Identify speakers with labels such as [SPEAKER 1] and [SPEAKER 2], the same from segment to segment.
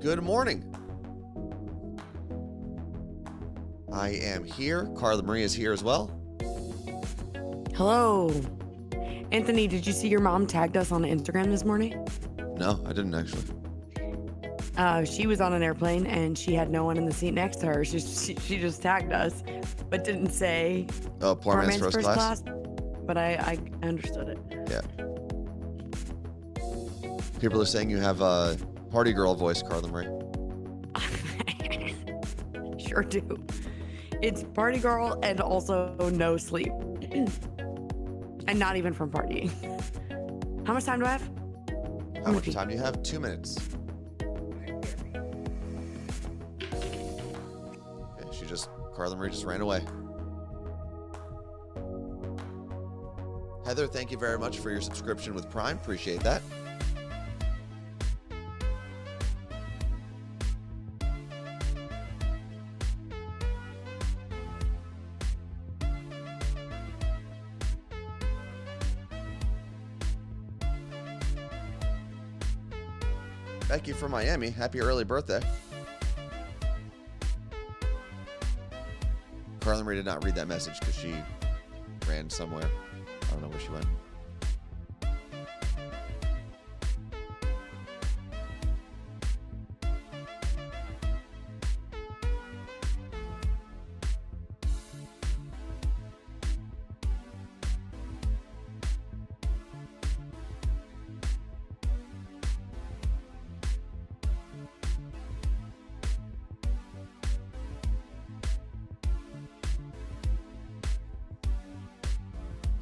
[SPEAKER 1] Good morning. I am here. Carla Marie is here as well.
[SPEAKER 2] Hello. Anthony, did you see your mom tagged us on Instagram this morning?
[SPEAKER 1] No, I didn't actually.
[SPEAKER 2] She was on an airplane and she had no one in the seat next to her. She just tagged us, but didn't say
[SPEAKER 1] Oh, poor man's first class?
[SPEAKER 2] But I understood it.
[SPEAKER 1] Yeah. People are saying you have a party girl voice, Carla Marie.
[SPEAKER 2] Sure do. It's party girl and also no sleep. And not even from partying. How much time do I have?
[SPEAKER 1] How much time do you have? 2 minutes. Okay, Carla Marie just ran away. Heather, thank you very much for your subscription with Prime. Appreciate that. Becky from Miami, happy early birthday. Carla Marie did not read that message because she ran somewhere. I don't know where she went.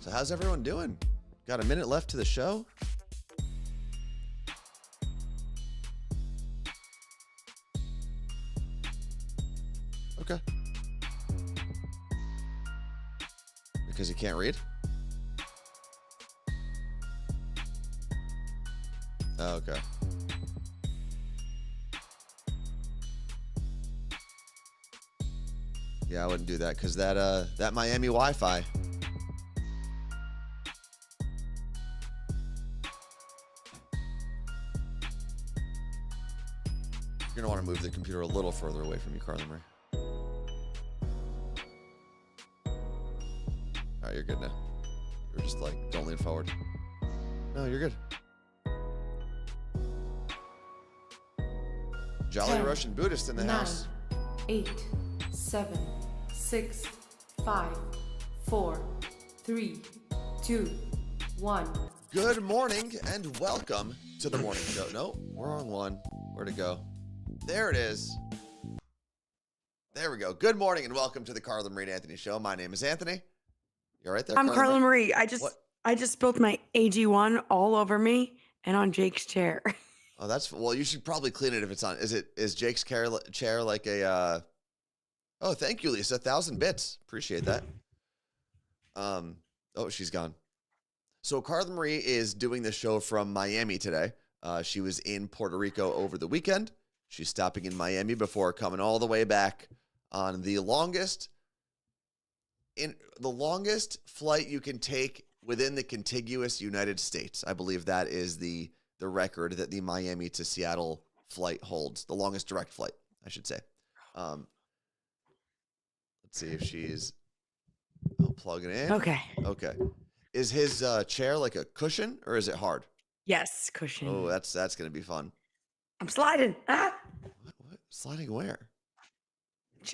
[SPEAKER 1] So how's everyone doing? Got a minute left to the show? Okay. Because you can't read? Oh, okay. Yeah, I wouldn't do that because that Miami Wi-Fi. You're going to want to move the computer a little further away from you, Carla Marie. All right, you're good now. You're just like, don't lean forward. No, you're good. Jolly
[SPEAKER 3] 10,
[SPEAKER 1] Russian Buddhist in the
[SPEAKER 3] 9,
[SPEAKER 1] house.
[SPEAKER 3] 8, 7, 6, 5, 4, 3, 2, 1.
[SPEAKER 1] Good morning and welcome to the morning show. No, we're on one. Where'd it go? There it is. There we go. Good morning and welcome to the Carla Marie and Anthony show. My name is Anthony. You all right there,
[SPEAKER 2] I'm Carla Marie. I
[SPEAKER 1] What?
[SPEAKER 2] just spilled my AG1 all over me and on Jake's chair.
[SPEAKER 1] Oh, well, you should probably clean it if it's on. Is Jake's chair like a oh, thank you, Lisa. 1,000 bits. Appreciate that. Oh, she's gone. So Carla Marie is doing the show from Miami today. She was in Puerto Rico over the weekend. She's stopping in Miami before coming all the way back on the longest flight you can take within the contiguous United States. I believe that is the record that the Miami to Seattle flight holds. The longest direct flight, I should say. Let's see if she's plugging in.
[SPEAKER 2] Okay.
[SPEAKER 1] Okay. Is his chair like a cushion or is it hard?
[SPEAKER 2] Yes, cushion.
[SPEAKER 1] Oh, that's going to be fun.
[SPEAKER 2] I'm sliding. Ah!
[SPEAKER 1] What? Sliding where?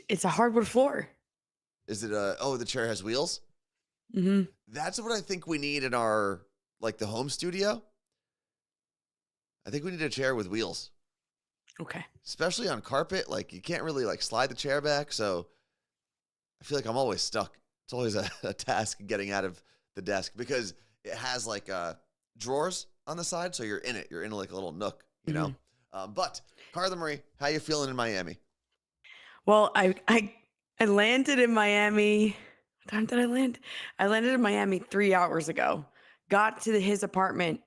[SPEAKER 2] It's a hardwood floor.
[SPEAKER 1] Is it the chair has wheels?
[SPEAKER 2] Mm-hmm.
[SPEAKER 1] That's what I think we need in our, like the home studio. I think we need a chair with wheels.
[SPEAKER 2] Okay.
[SPEAKER 1] Especially on carpet. Like you can't really like slide the chair back. So I feel like I'm always stuck. It's always a task getting out of the desk because it has like drawers on the side. So you're in it. You're in like a little nook, you know. But Carla Marie, how you feeling in Miami?
[SPEAKER 2] Well, I landed in Miami. What time did I land? I landed in Miami 3 hours ago. Got to his apartment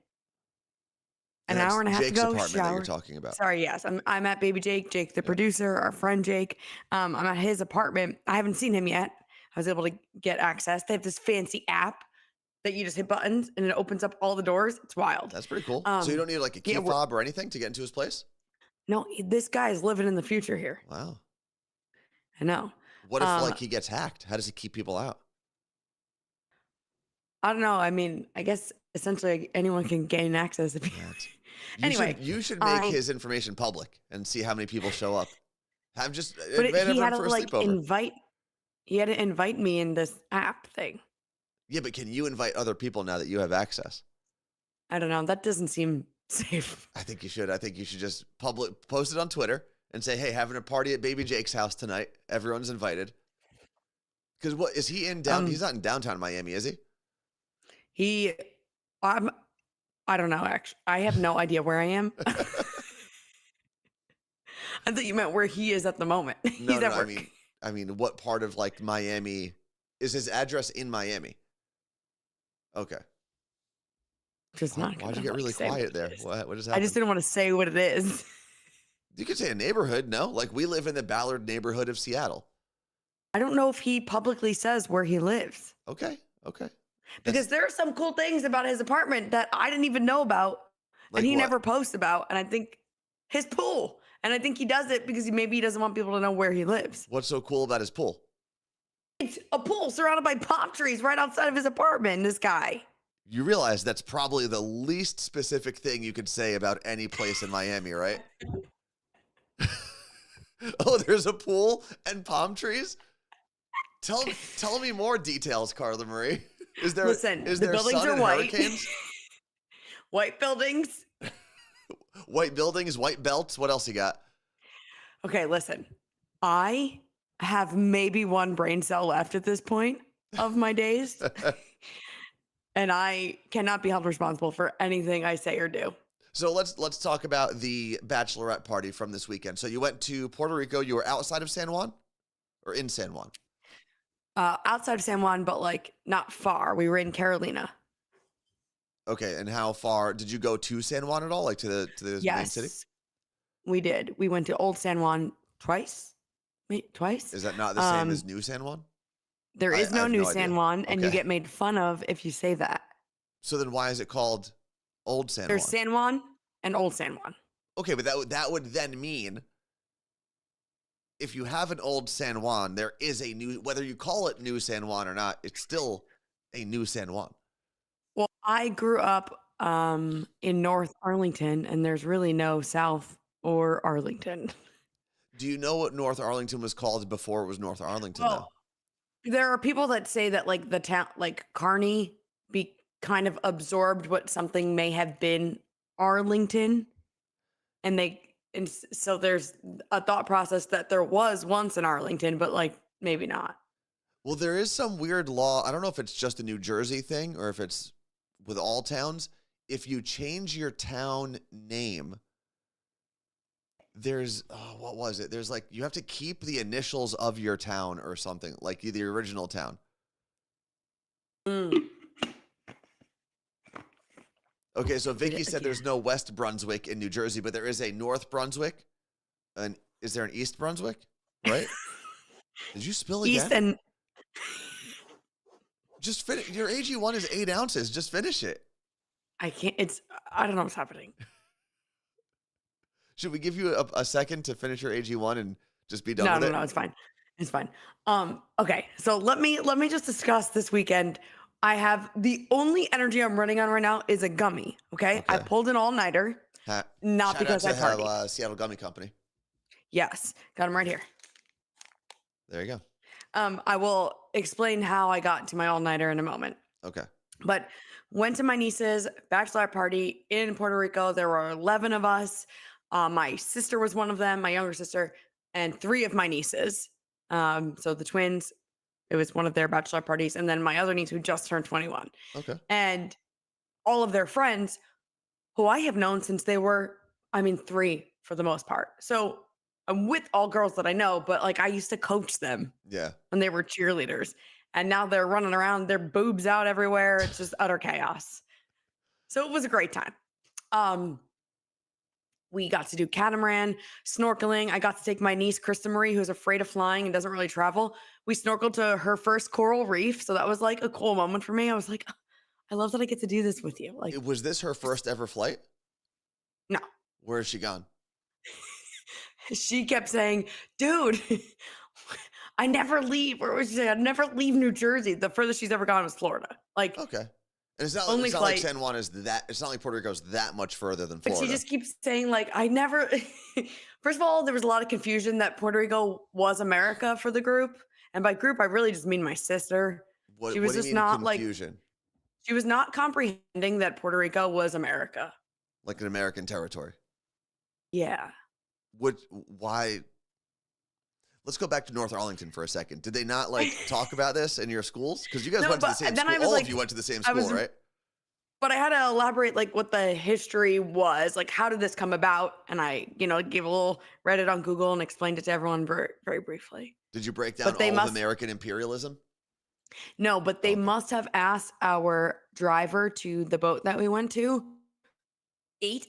[SPEAKER 2] an hour and a half
[SPEAKER 1] Jake's
[SPEAKER 2] ago.
[SPEAKER 1] apartment that you're
[SPEAKER 2] Showered.
[SPEAKER 1] talking about.
[SPEAKER 2] Sorry, yes. I'm at baby Jake, the producer, our friend Jake. I'm at his apartment. I haven't seen him yet. I was able to get access. They have this fancy app that you just hit buttons and it opens up all the doors. It's wild.
[SPEAKER 1] That's pretty cool. So you don't need like a key
[SPEAKER 2] yeah,
[SPEAKER 1] fob or anything to get into his place?
[SPEAKER 2] no, this guy is living in the future here.
[SPEAKER 1] Wow.
[SPEAKER 2] I know.
[SPEAKER 1] What if like he gets hacked? How does he keep people out?
[SPEAKER 2] I don't know. I mean, I guess essentially anyone can gain access. If anyway,
[SPEAKER 1] you should make his information public and see how many people show up. Have just
[SPEAKER 2] but
[SPEAKER 1] invite
[SPEAKER 2] he had
[SPEAKER 1] everyone
[SPEAKER 2] to
[SPEAKER 1] for a
[SPEAKER 2] like
[SPEAKER 1] sleepover.
[SPEAKER 2] He had to invite me in this app thing.
[SPEAKER 1] Yeah, but can you invite other people now that you have access?
[SPEAKER 2] I don't know. That doesn't seem safe.
[SPEAKER 1] I think you should. I think you should just post it on Twitter and say, "Hey, having a party at Baby Jake's house tonight. Everyone's invited." Because what is he in down? He's not in downtown Miami, is he?
[SPEAKER 2] I don't know. Actually, I have no idea where I am. I thought you meant where he is at the moment. He's at work.
[SPEAKER 1] I mean, what part of like Miami is his address in Miami? Okay.
[SPEAKER 2] Just not.
[SPEAKER 1] Why'd you get really quiet there? What just happened?
[SPEAKER 2] I just didn't want to say what it is.
[SPEAKER 1] You could say a neighborhood. No, like we live in the Ballard neighborhood of Seattle.
[SPEAKER 2] I don't know if he publicly says where he lives.
[SPEAKER 1] Okay.
[SPEAKER 2] Because there are some cool things about his apartment that I didn't even know about, and he never posts about. And I think his pool. And I think he does it because maybe he doesn't want people to know where he lives.
[SPEAKER 1] What's so cool about his pool?
[SPEAKER 2] It's a pool surrounded by palm trees right outside of his apartment. This guy.
[SPEAKER 1] You realize that's probably the least specific thing you could say about any place in Miami, right? Oh, there's a pool and palm trees? Tell me more details, Carla Marie. Is there
[SPEAKER 2] the buildings are white.
[SPEAKER 1] Hurricanes?
[SPEAKER 2] White buildings.
[SPEAKER 1] White buildings, white belts. What else you got?
[SPEAKER 2] Okay, listen. I have maybe one brain cell left at this point of my days. And I cannot be held responsible for anything I say or do.
[SPEAKER 1] So let's talk about the bachelorette party from this weekend. So you went to Puerto Rico. You were outside of San Juan or in San Juan?
[SPEAKER 2] Outside of San Juan, but like not far. We were in Carolina.
[SPEAKER 1] Okay, and how far did you go to San Juan at all? Like to the main city?
[SPEAKER 2] Yes, we did. We went to Old San Juan twice. Twice?
[SPEAKER 1] Is that not the same as New San Juan?
[SPEAKER 2] There is no New San Juan, and you get made fun of if you say that.
[SPEAKER 1] So then why is it called Old San Juan?
[SPEAKER 2] There's San Juan and Old San Juan.
[SPEAKER 1] Okay, but that would then mean if you have an Old San Juan, there is a new, whether you call it New San Juan or not, it's still a New San Juan.
[SPEAKER 2] Well, I grew up in North Arlington, and there's really no South or Arlington.
[SPEAKER 1] Do you know what North Arlington was called before it was North Arlington, though?
[SPEAKER 2] There are people that say that like the town, like Kearney, kind of absorbed what something may have been Arlington, and so there's a thought process that there was once in Arlington, but like maybe not.
[SPEAKER 1] Well, there is some weird law. I don't know if it's just a New Jersey thing or if it's with all towns. If you change your town name, there's what was it? There's like you have to keep the initials of your town or something, like the original town. Okay, so Vicky said there's no West Brunswick in New Jersey, but there is a North Brunswick. And is there an East Brunswick? Right? Did you spill again?
[SPEAKER 2] East and
[SPEAKER 1] just finish. Your AG1 is 8 ounces. Just finish it.
[SPEAKER 2] I can't. I don't know what's happening.
[SPEAKER 1] Should we give you a second to finish your AG1 and just be done with it?
[SPEAKER 2] No, it's fine. It's fine. Okay, so let me just discuss this weekend. I have the only energy I'm running on right now is a gummy. Okay? I pulled an all-nighter, not because I partied.
[SPEAKER 1] Seattle Gummy Company.
[SPEAKER 2] Yes, got them right here.
[SPEAKER 1] There you go.
[SPEAKER 2] I will explain how I got to my all-nighter in a moment.
[SPEAKER 1] Okay.
[SPEAKER 2] But went to my niece's bachelorette party in Puerto Rico. There were 11 of us. My sister was one of them, my younger sister, and 3 of my nieces. So the twins, it was one of their bachelor parties. And then my other niece who just turned 21.
[SPEAKER 1] Okay.
[SPEAKER 2] And all of their friends who I have known since they were, 3 for the most part. So I'm with all girls that I know, but like I used to coach them.
[SPEAKER 1] Yeah.
[SPEAKER 2] When they were cheerleaders. And now they're running around, their boobs out everywhere. It's just utter chaos. So it was a great time. We got to do catamaran, snorkeling. I got to take my niece, Krista Marie, who's afraid of flying and doesn't really travel. We snorkeled to her first coral reef. So that was like a cool moment for me. I was like, I love that I get to do this with you. Like,
[SPEAKER 1] Was this her first ever flight?
[SPEAKER 2] no.
[SPEAKER 1] Where has she gone?
[SPEAKER 2] She kept saying, dude, I never leave. Or she said, I never leave New Jersey. The furthest she's ever gone was Florida. Like,
[SPEAKER 1] Okay. And it's not,
[SPEAKER 2] only
[SPEAKER 1] it's not like
[SPEAKER 2] flight.
[SPEAKER 1] San Juan is that, it's not like Puerto Rico's that much further than
[SPEAKER 2] But
[SPEAKER 1] Florida.
[SPEAKER 2] she just keeps saying, like, I never. First of all, there was a lot of confusion that Puerto Rico was America for the group. And by group, I really just mean my sister.
[SPEAKER 1] What,
[SPEAKER 2] She was
[SPEAKER 1] what do you
[SPEAKER 2] just
[SPEAKER 1] mean
[SPEAKER 2] not like,
[SPEAKER 1] confusion?
[SPEAKER 2] she was not comprehending that Puerto Rico was America.
[SPEAKER 1] Like an American territory.
[SPEAKER 2] Yeah.
[SPEAKER 1] Why? Let's go back to North Arlington for a second. Did they not like talk about this in your schools? Because you guys
[SPEAKER 2] No,
[SPEAKER 1] went to the
[SPEAKER 2] but
[SPEAKER 1] same
[SPEAKER 2] then
[SPEAKER 1] school.
[SPEAKER 2] I was
[SPEAKER 1] All
[SPEAKER 2] like-
[SPEAKER 1] of you went to the same
[SPEAKER 2] I
[SPEAKER 1] school,
[SPEAKER 2] was-
[SPEAKER 1] right?
[SPEAKER 2] But I had to elaborate like what the history was, like how did this come about? And I, gave a little, read it on Google and explained it to everyone very, very briefly.
[SPEAKER 1] Did you break down
[SPEAKER 2] But they
[SPEAKER 1] all
[SPEAKER 2] must-
[SPEAKER 1] of American imperialism?
[SPEAKER 2] No, but they
[SPEAKER 1] Okay.
[SPEAKER 2] must have asked our driver to the boat that we went to.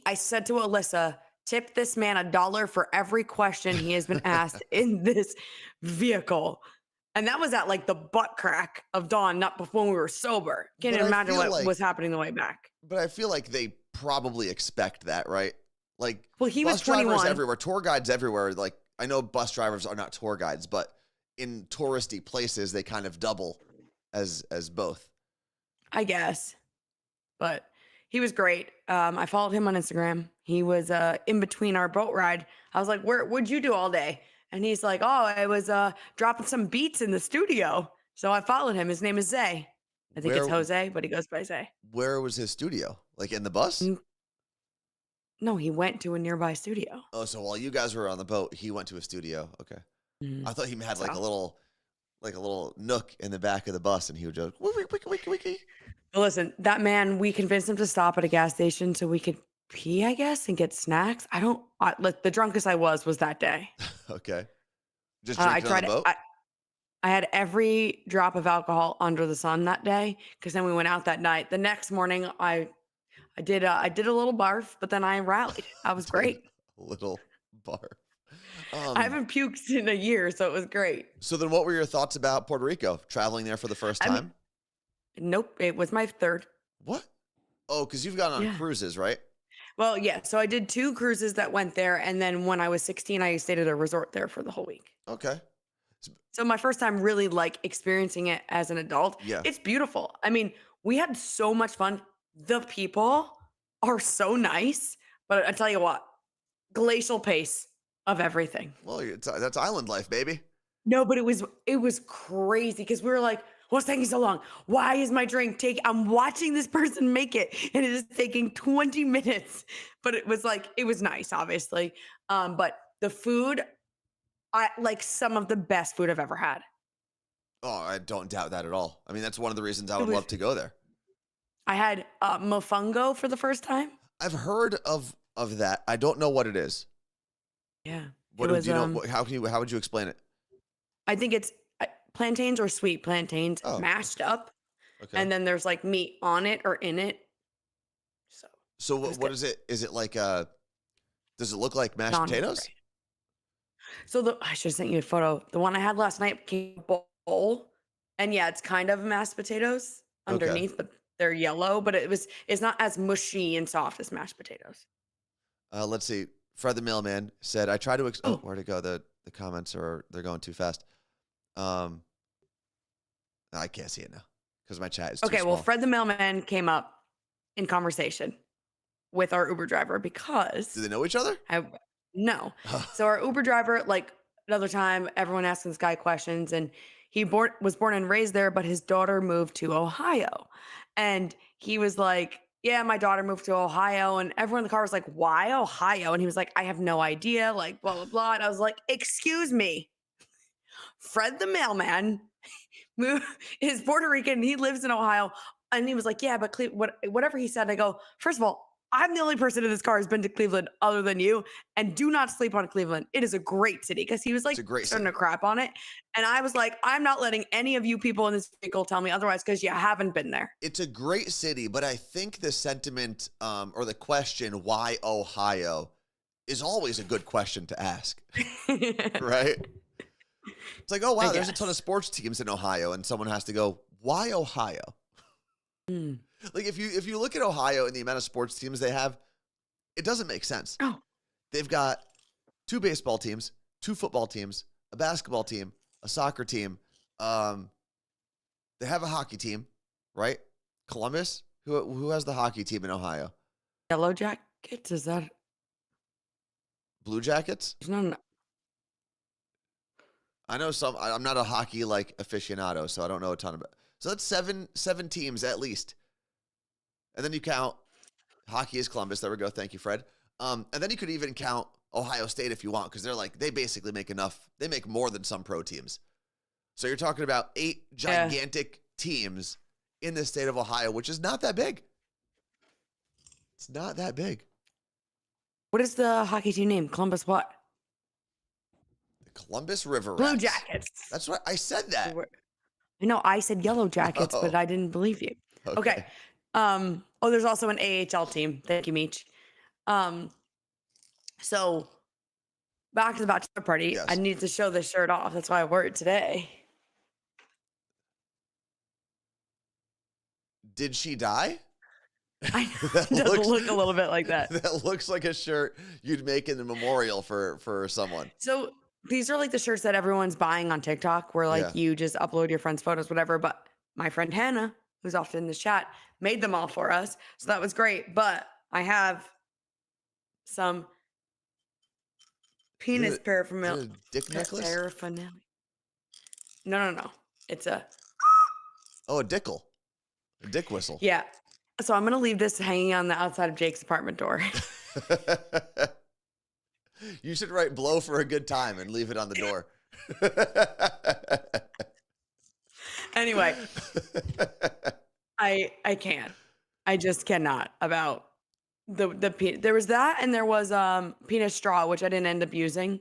[SPEAKER 2] I said to Alyssa, tip this man $1 for every question he has been asked in this vehicle. And that was at like the butt crack of dawn, not before we were sober. Can't
[SPEAKER 1] But I
[SPEAKER 2] imagine
[SPEAKER 1] feel
[SPEAKER 2] what
[SPEAKER 1] like-
[SPEAKER 2] was happening the way back.
[SPEAKER 1] But I feel like they probably expect that, right? Like,
[SPEAKER 2] Well, he was
[SPEAKER 1] bus drivers
[SPEAKER 2] 21.
[SPEAKER 1] everywhere, tour guides everywhere. Like, I know bus drivers are not tour guides, but in touristy places, they kind of double as both.
[SPEAKER 2] I guess. But he was great. I followed him on Instagram. He was in between our boat ride. I was like, what'd you do all day? And he's like, oh, I was dropping some beats in the studio. So I followed him. His name is Zay. I think it's
[SPEAKER 1] Where-
[SPEAKER 2] Jose, but he goes by Zay.
[SPEAKER 1] Where was his studio? Like in the bus?
[SPEAKER 2] Mm. No, he went to a nearby studio.
[SPEAKER 1] Oh, so while you guys were on the boat, he went to a studio. Okay.
[SPEAKER 2] Mhm.
[SPEAKER 1] I thought he had like
[SPEAKER 2] So-
[SPEAKER 1] a little nook in the back of the bus, and he would just wiki.
[SPEAKER 2] But listen, that man, we convinced him to stop at a gas station so we could pee, I guess, and get snacks. The drunkest I was that day.
[SPEAKER 1] Okay. Just
[SPEAKER 2] I
[SPEAKER 1] drinking on
[SPEAKER 2] tried.
[SPEAKER 1] the boat?
[SPEAKER 2] I had every drop of alcohol under the sun that day because then we went out that night. The next morning, I did a little barf, but then I rallied. I was great.
[SPEAKER 1] Little bar.
[SPEAKER 2] I haven't puked in a year, so it was great.
[SPEAKER 1] So then what were your thoughts about Puerto Rico? Traveling there for the first
[SPEAKER 2] I mean-
[SPEAKER 1] time?
[SPEAKER 2] Nope, it was my third.
[SPEAKER 1] What? Oh, because you've gone on
[SPEAKER 2] Yeah.
[SPEAKER 1] cruises, right?
[SPEAKER 2] Well, yeah. So I did 2 cruises that went there, and then when I was 16, I stayed at a resort there for the whole week.
[SPEAKER 1] Okay.
[SPEAKER 2] So my first time really like experiencing it as an adult.
[SPEAKER 1] Yeah.
[SPEAKER 2] It's beautiful. I mean, we had so much fun. The people are so nice, but I tell you what, glacial pace of everything.
[SPEAKER 1] Well, that's island life, baby.
[SPEAKER 2] No, but it was crazy because we were like, what's taking so long? Why is my drink I'm watching this person make it and it is taking 20 minutes. But it was nice, obviously. But the food, I like some of the best food I've ever had.
[SPEAKER 1] Oh, I don't doubt that at all. I mean, that's one of the reasons I would
[SPEAKER 2] was-
[SPEAKER 1] love to go there.
[SPEAKER 2] I had mofongo for the first time.
[SPEAKER 1] I've heard of that. I don't know what it is.
[SPEAKER 2] Yeah.
[SPEAKER 1] What
[SPEAKER 2] It
[SPEAKER 1] do
[SPEAKER 2] was,
[SPEAKER 1] you know? How would you explain it?
[SPEAKER 2] I think it's plantains or sweet plantains
[SPEAKER 1] Oh.
[SPEAKER 2] mashed up.
[SPEAKER 1] Okay.
[SPEAKER 2] And then there's like meat on it or in it.
[SPEAKER 1] So
[SPEAKER 2] was
[SPEAKER 1] what
[SPEAKER 2] good.
[SPEAKER 1] is it? Is it like does it look like mashed
[SPEAKER 2] non-hungry.
[SPEAKER 1] potatoes?
[SPEAKER 2] So I should have sent you a photo. The one I had last night came in a bowl. And yeah, it's kind of mashed potatoes
[SPEAKER 1] Okay.
[SPEAKER 2] underneath, but they're yellow. But it's not as mushy and soft as mashed potatoes.
[SPEAKER 1] Let's see. Fred the mailman said, "I try to."
[SPEAKER 2] Oh.
[SPEAKER 1] Where'd it go? The comments they're going too fast. I can't see it now because my chat is too
[SPEAKER 2] Okay, well,
[SPEAKER 1] small.
[SPEAKER 2] Fred the mailman came up in conversation with our Uber driver because
[SPEAKER 1] Do they know each other?
[SPEAKER 2] no. So our Uber driver, like another time, everyone asking this guy questions, and he was born and raised there, but his daughter moved to Ohio, and he was like, "Yeah, my daughter moved to Ohio," and everyone in the car was like, "Why Ohio?" And he was like, "I have no idea," like blah blah blah. And I was like, "Excuse me, Fred the mailman is Puerto Rican. He lives in Ohio." And he was like, "Yeah, but whatever he said." I go, "First of all, I'm the only person in this car who's been to Cleveland other than you, and do not sleep on Cleveland. It is a great city." Because he was like
[SPEAKER 1] It's a great
[SPEAKER 2] starting
[SPEAKER 1] city.
[SPEAKER 2] to crap on it. And I was like, I'm not letting any of you people in this vehicle tell me otherwise because you haven't been there.
[SPEAKER 1] It's a great city, but I think the sentiment or the question, why Ohio, is always a good question to ask, right? It's like, oh, wow,
[SPEAKER 2] I
[SPEAKER 1] there's a ton of
[SPEAKER 2] guess.
[SPEAKER 1] sports teams in Ohio, and someone has to go, why Ohio?
[SPEAKER 2] Mm.
[SPEAKER 1] Like if you look at Ohio and the amount of sports teams they have, it doesn't make sense.
[SPEAKER 2] Oh,
[SPEAKER 1] They've got 2 baseball teams, 2 football teams, a basketball team, a soccer team. They have a hockey team, right? Columbus, who has the hockey team in Ohio?
[SPEAKER 2] Yellow Jackets? Is that?
[SPEAKER 1] Blue Jackets?
[SPEAKER 2] There's not.
[SPEAKER 1] I know some. I'm not a hockey like aficionado, so I don't know a ton about. So that's seven teams at least, and then you count hockey is Columbus. There we go. Thank you, Fred. And then you could even count Ohio State if you want, because they basically make enough. They make more than some pro teams. So you're talking about 8 gigantic teams in the state of Ohio, which is not that big. It's not that big.
[SPEAKER 2] What is the hockey team name? Columbus what?
[SPEAKER 1] The Columbus River
[SPEAKER 2] Blue
[SPEAKER 1] Rats.
[SPEAKER 2] Jackets.
[SPEAKER 1] That's right. I said that.
[SPEAKER 2] I know I said Yellow Jackets, but
[SPEAKER 1] Oh.
[SPEAKER 2] I didn't believe you. Okay. There's also an AHL team. Thank you, Meech. So back to the bachelor party.
[SPEAKER 1] Yes.
[SPEAKER 2] I need to show this shirt off. That's why I wore it today.
[SPEAKER 1] Did she die?
[SPEAKER 2] I know
[SPEAKER 1] That
[SPEAKER 2] it does
[SPEAKER 1] looks-
[SPEAKER 2] look a little bit like that.
[SPEAKER 1] That looks like a shirt you'd make in the memorial for someone.
[SPEAKER 2] So these are like the shirts that everyone's buying on TikTok where like
[SPEAKER 1] Yeah.
[SPEAKER 2] you just upload your friends' photos, whatever. But my friend Hannah, who's often in the chat, made them all for us. So that was great. But I have some penis
[SPEAKER 1] Is it
[SPEAKER 2] paraphernalia.
[SPEAKER 1] a dick necklace?
[SPEAKER 2] Paraphernalia. No. It's a,
[SPEAKER 1] Oh, a dickle. A dick whistle.
[SPEAKER 2] yeah. So I'm going to leave this hanging on the outside of Jake's apartment door.
[SPEAKER 1] You should write blow for a good time and leave it on the door.
[SPEAKER 2] Anyway, I can't. I just cannot about there was that and there was penis straw, which I didn't end up using.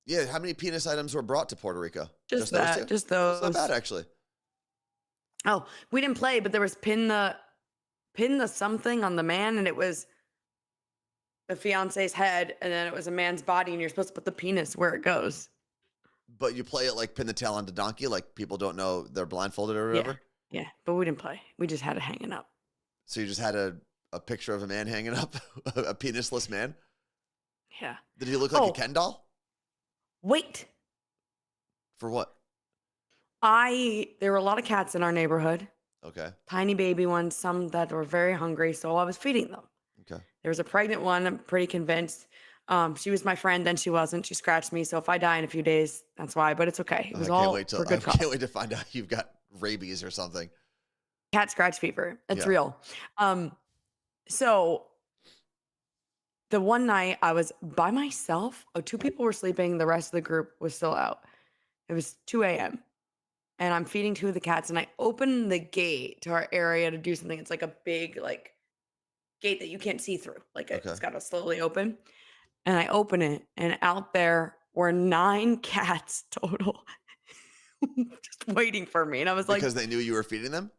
[SPEAKER 1] Yeah, how many penis items were brought to Puerto Rico?
[SPEAKER 2] Just
[SPEAKER 1] those
[SPEAKER 2] that,
[SPEAKER 1] two?
[SPEAKER 2] just
[SPEAKER 1] That's
[SPEAKER 2] those.
[SPEAKER 1] not bad, actually.
[SPEAKER 2] Oh, we didn't play, but there was pin the something on the man, and it was the fiance's head, and then it was a man's body, and you're supposed to put the penis where it goes.
[SPEAKER 1] But you play it like pin the tail on the donkey, like people don't know they're blindfolded or whatever?
[SPEAKER 2] Yeah, but we didn't play. We just had it hanging up.
[SPEAKER 1] So you just had a picture of a man hanging up, a penisless man?
[SPEAKER 2] Yeah.
[SPEAKER 1] Did he look like
[SPEAKER 2] Oh.
[SPEAKER 1] a Ken doll?
[SPEAKER 2] Wait.
[SPEAKER 1] For what?
[SPEAKER 2] There were a lot of cats in our neighborhood,
[SPEAKER 1] Okay.
[SPEAKER 2] tiny baby ones, some that were very hungry, so I was feeding them.
[SPEAKER 1] Okay.
[SPEAKER 2] There was a pregnant one, I'm pretty convinced. She was my friend, then she wasn't. She scratched me, so if I die in a few days, that's why, but it's okay. It was all for
[SPEAKER 1] I
[SPEAKER 2] good cause.
[SPEAKER 1] can't wait to find out you've got rabies or something.
[SPEAKER 2] Cat scratch fever. It's
[SPEAKER 1] Yeah.
[SPEAKER 2] real. So the one night I was by myself. 2 people were sleeping. The rest of the group was still out. It was 2 a.m. and I'm feeding 2 of the cats, and I open the gate to our area to do something. It's like a big gate that you can't see through.
[SPEAKER 1] Okay.
[SPEAKER 2] It's got to slowly open. And I open it, and out there were 9 cats total, just waiting for me. And I was like,
[SPEAKER 1] Because they knew you were feeding them?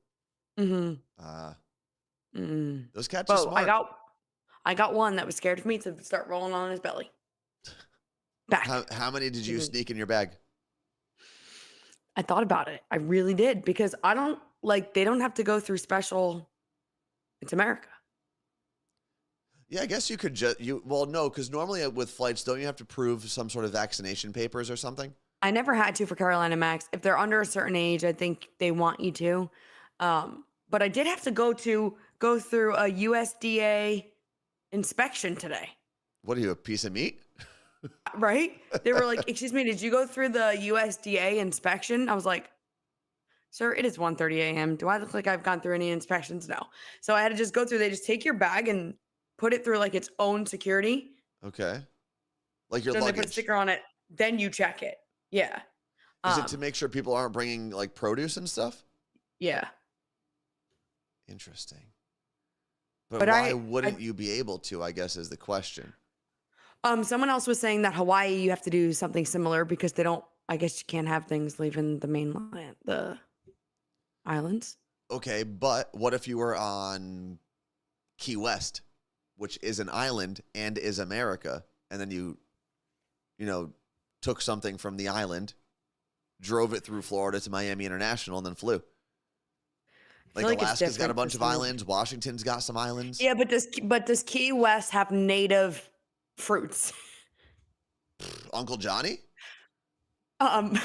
[SPEAKER 2] mm-hmm.
[SPEAKER 1] Those cats are
[SPEAKER 2] Well,
[SPEAKER 1] smart.
[SPEAKER 2] I got one that was scared of me to start rolling on his belly. Back.
[SPEAKER 1] How many did you
[SPEAKER 2] Mhm.
[SPEAKER 1] sneak in your bag?
[SPEAKER 2] I thought about it. I really did because I don't they don't have to go through special. It's America.
[SPEAKER 1] Yeah, I guess you could no, because normally with flights, don't you have to prove some sort of vaccination papers or something?
[SPEAKER 2] I never had to for Carolina Max. If they're under a certain age, I think they want you to. But I did have to go through a USDA inspection today.
[SPEAKER 1] What are you, a piece of meat?
[SPEAKER 2] Right? They were like, "Excuse me, did you go through the USDA inspection?" I was like, "Sir, it is 1:30 a.m. Do I look like I've gone through any inspections?" No. So I had to just go through. They just take your bag and put it through its own security.
[SPEAKER 1] Okay. Like your
[SPEAKER 2] Then they
[SPEAKER 1] luggage.
[SPEAKER 2] put a sticker on it. Then you check it. Yeah.
[SPEAKER 1] Is it to make sure people aren't bringing produce and stuff?
[SPEAKER 2] Yeah.
[SPEAKER 1] Interesting. But
[SPEAKER 2] But
[SPEAKER 1] why
[SPEAKER 2] I-
[SPEAKER 1] wouldn't you be able to, I guess, is the question.
[SPEAKER 2] Someone else was saying that Hawaii, you have to do something similar because they don't. I guess you can't have things leaving the mainland, the islands.
[SPEAKER 1] Okay, but what if you were on Key West, which is an island and is America, and then you took something from the island, drove it through Florida to Miami International, and then flew? Like
[SPEAKER 2] feel like it's
[SPEAKER 1] Alaska's got a
[SPEAKER 2] different
[SPEAKER 1] bunch
[SPEAKER 2] for
[SPEAKER 1] of
[SPEAKER 2] some
[SPEAKER 1] islands. Washington's got some islands.
[SPEAKER 2] Yeah, but does Key West have native fruits?
[SPEAKER 1] Uncle Johnny?
[SPEAKER 2] Um,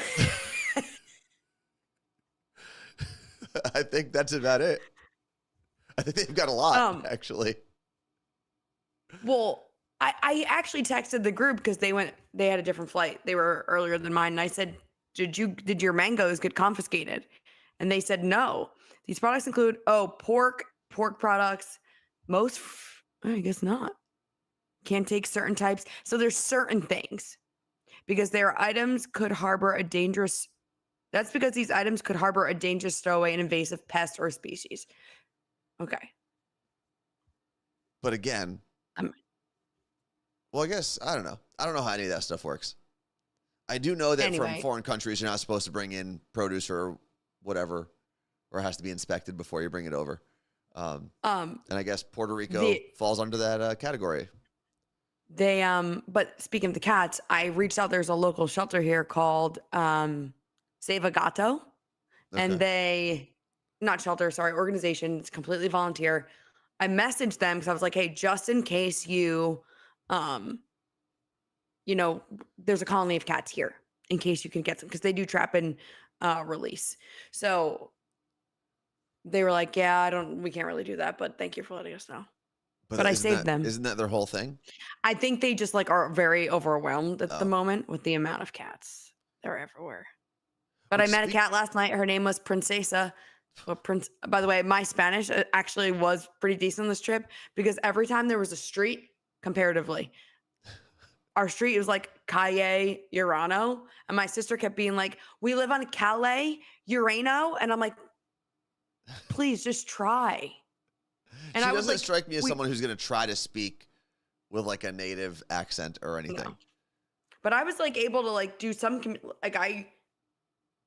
[SPEAKER 1] I think that's about it. I think they've got a lot,
[SPEAKER 2] um,
[SPEAKER 1] actually.
[SPEAKER 2] well, I actually texted the group because they had a different flight. They were earlier than mine. And I said, did your mangoes get confiscated? And they said, no. These products include, pork products. I guess not. Can't take certain types. So there's certain things because that's because these items could harbor a dangerous stowaway, an invasive pest or species. Okay.
[SPEAKER 1] But again, well, I guess, I don't know. I don't know how any of that stuff works. I do know that from foreign countries, you're not supposed to bring in produce or whatever, or it has to be inspected before you bring it over. And I guess Puerto Rico falls under that category.
[SPEAKER 2] But speaking of the cats, I reached out. There's a local shelter here called Save a Gato.
[SPEAKER 1] Okay.
[SPEAKER 2] And organization. It's completely volunteer. I messaged them because I was like, hey, just in case there's a colony of cats here in case you can get some, because they do trap and release. So they were like, yeah, we can't really do that, but thank you for letting us know. But I saved them.
[SPEAKER 1] Isn't that their whole thing?
[SPEAKER 2] I think they just are very overwhelmed at the moment with the amount of cats. They're everywhere. But I met a cat last night. Her name was Princesa. By the way, my Spanish actually was pretty decent on this trip because every time there was a street, comparatively, our street was like Calle Urano. And my sister kept being like, we live on Calle Urano. And I'm like, please just try. And
[SPEAKER 1] she doesn't strike me as someone who's going to try to speak with like a native accent or anything. No.
[SPEAKER 2] But I was able to do some, I